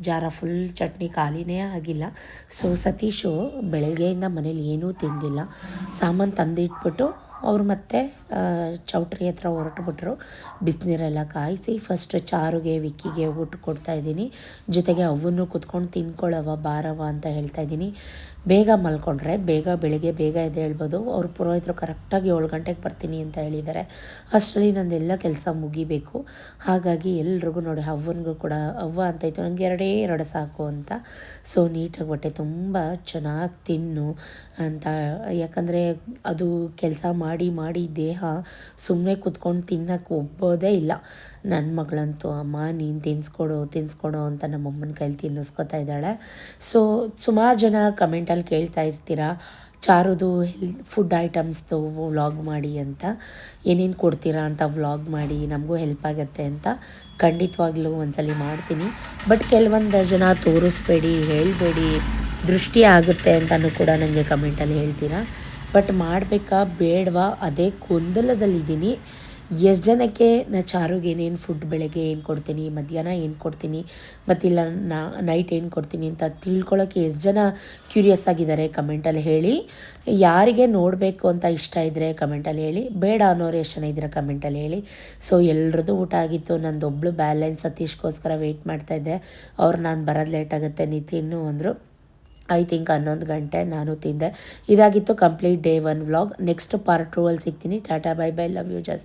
Speaker 1: ಜಾರ ಫುಲ್ ಚಟ್ನಿ ಖಾಲಿನೇ ಆಗಿಲ್ಲ. ಸೊ ಸತೀಶು ಬೆಳಗ್ಗೆಯಿಂದ ಮನೇಲಿ ಏನೂ ತಿಂದಿಲ್ಲ. ಸಾಮಾನು ತಂದಿಟ್ಬಿಟ್ಟು ಅವರು ಮತ್ತೆ ಚೌಟ್ರಿ ಹತ್ರ ಹೊರಟುಬಿಟ್ರು. ಬಿಸಿನೀರೆಲ್ಲ ಕಾಯಿಸಿ ಫಸ್ಟ್ ಚಾರುಗೆ ವಿಕ್ಕಿಗೆ ಊಟ ಕೊಡ್ತಾಯಿದ್ದೀನಿ. ಜೊತೆಗೆ ಅವನ್ನು ಕೂತ್ಕೊಂಡು ತಿನ್ಕೊಳ್ಳವ ಬಾರವ ಅಂತ ಹೇಳ್ತಾಯಿದ್ದೀನಿ. ಬೇಗ ಮಲ್ಕೊಂಡ್ರೆ ಬೆಳಿಗ್ಗೆ ಬೇಗ ಎದ್ದೇಳ್ಬೋದು. ಅವ್ರು ಪುರೋಹಿತರು ಕರೆಕ್ಟಾಗಿ 7 ಗಂಟೆಗೆ ಬರ್ತೀನಿ ಅಂತ ಹೇಳಿದ್ದಾರೆ. ಅಷ್ಟರಲ್ಲಿ ನಂದೆಲ್ಲ ಕೆಲಸ ಮುಗಿಬೇಕು. ಹಾಗಾಗಿ ಎಲ್ರಿಗೂ ನೋಡಿ, ಅವ್ವನಿಗೂ ಕೂಡ ಅವ್ವ ಅಂತಾಯಿತು, ನನಗೆ 2 ಸಾಕು ಅಂತ. ಸೊ ನೀಟಾಗಿ ಹೊಟ್ಟೆ ತುಂಬ ಚೆನ್ನಾಗಿ ತಿನ್ನು ಅಂತ, ಯಾಕಂದರೆ ಅದು ಕೆಲಸ ಮಾಡಿ ಮಾಡಿ ದೇಹ ಸುಮ್ಮನೆ ಕೂತ್ಕೊಂಡು ತಿನ್ನೋಕ್ಕೆ ಒಪ್ಪೋದೇ ಇಲ್ಲ. ನನ್ನ ಮಗಳಂತೂ, ಅಮ್ಮ ನೀನು ತಿನ್ನಿಸ್ಕೊಡು ಅಂತ ನಮ್ಮಮ್ಮನ ಕೈಲಿ ತಿನ್ನಿಸ್ಕೊತಾ ಇದ್ದಾಳೆ. ಸೊ ಸುಮಾರು ಜನ ಕಮೆಂಟಲ್ಲಿ ಕೇಳ್ತಾ ಇರ್ತೀರಾ, ಚಾರುದು ಫುಡ್ ಐಟಮ್ಸ್ದು ವ್ಲಾಗ್ ಮಾಡಿ ಅಂತ, ಏನೇನು ಕೊಡ್ತೀರಾ ಅಂತ ವ್ಲಾಗ್ ಮಾಡಿ, ನಮಗೂ ಹೆಲ್ಪ್ ಆಗುತ್ತೆ ಅಂತ. ಖಂಡಿತವಾಗ್ಲೂ ಒಂದ್ಸಲಿ ಮಾಡ್ತೀನಿ. ಬಟ್ ಕೆಲವೊಂದು ಜನ ತೋರಿಸ್ಬೇಡಿ, ಹೇಳಬೇಡಿ, ದೃಷ್ಟಿ ಆಗುತ್ತೆ ಅಂತಲೂ ಕೂಡ ನನಗೆ ಕಮೆಂಟಲ್ಲಿ ಹೇಳ್ತೀರಾ. ಬಟ್ ಮಾಡಬೇಕಾ ಬೇಡವಾ ಅದೇ ಗೊಂದಲದಲ್ಲಿದ್ದೀನಿ. ಎಷ್ಟು ಜನಕ್ಕೆ ಚಾರುಗೆ ಏನೇನು ಫುಡ್, ಬೆಳಗ್ಗೆ ಏನು ಕೊಡ್ತೀನಿ, ಮಧ್ಯಾಹ್ನ ಏನು ಕೊಡ್ತೀನಿ, ಮತ್ತಿಲ್ಲ ನೈಟ್ ಏನು ಕೊಡ್ತೀನಿ ಅಂತ ತಿಳ್ಕೊಳ್ಳೋಕ್ಕೆ ಎಷ್ಟು ಜನ ಕ್ಯೂರಿಯಸ್ ಆಗಿದ್ದಾರೆ ಕಮೆಂಟಲ್ಲಿ ಹೇಳಿ. ಯಾರಿಗೆ ನೋಡಬೇಕು ಅಂತ ಇಷ್ಟ ಇದ್ದರೆ ಕಮೆಂಟಲ್ಲಿ ಹೇಳಿ, ಬೇಡ ಅನ್ನೋರು ಎಷ್ಟು ಜನ ಇದ್ದರೆ ಕಮೆಂಟಲ್ಲಿ ಹೇಳಿ. ಸೊ ಎಲ್ರದ್ದು ಊಟ ಆಗಿತ್ತು. ನಂದೊಬ್ಬಳು ಬ್ಯಾಲೆನ್ಸ್ ಸತೀಶ್ಗೋಸ್ಕರ ವೆಯ್ಟ್ ಮಾಡ್ತಾಯಿದ್ದೆ. ಅವ್ರು ನಾನು ಬರೋದು ಲೇಟ್ ಆಗುತ್ತೆ ನೀ ತಿನ್ನು ಅಂದರು. ಐ ಥಿಂಕ್ 11 ಗಂಟೆ ನಾನು ತಿಂದೆ. ಇದಾಗಿತ್ತು complete day 1 vlog. Next part 2 ಅಲ್ಲಿ ಸಿಗ್ತೀನಿ. Tata, bye bye, love you. ಜಾಸ್ತಿ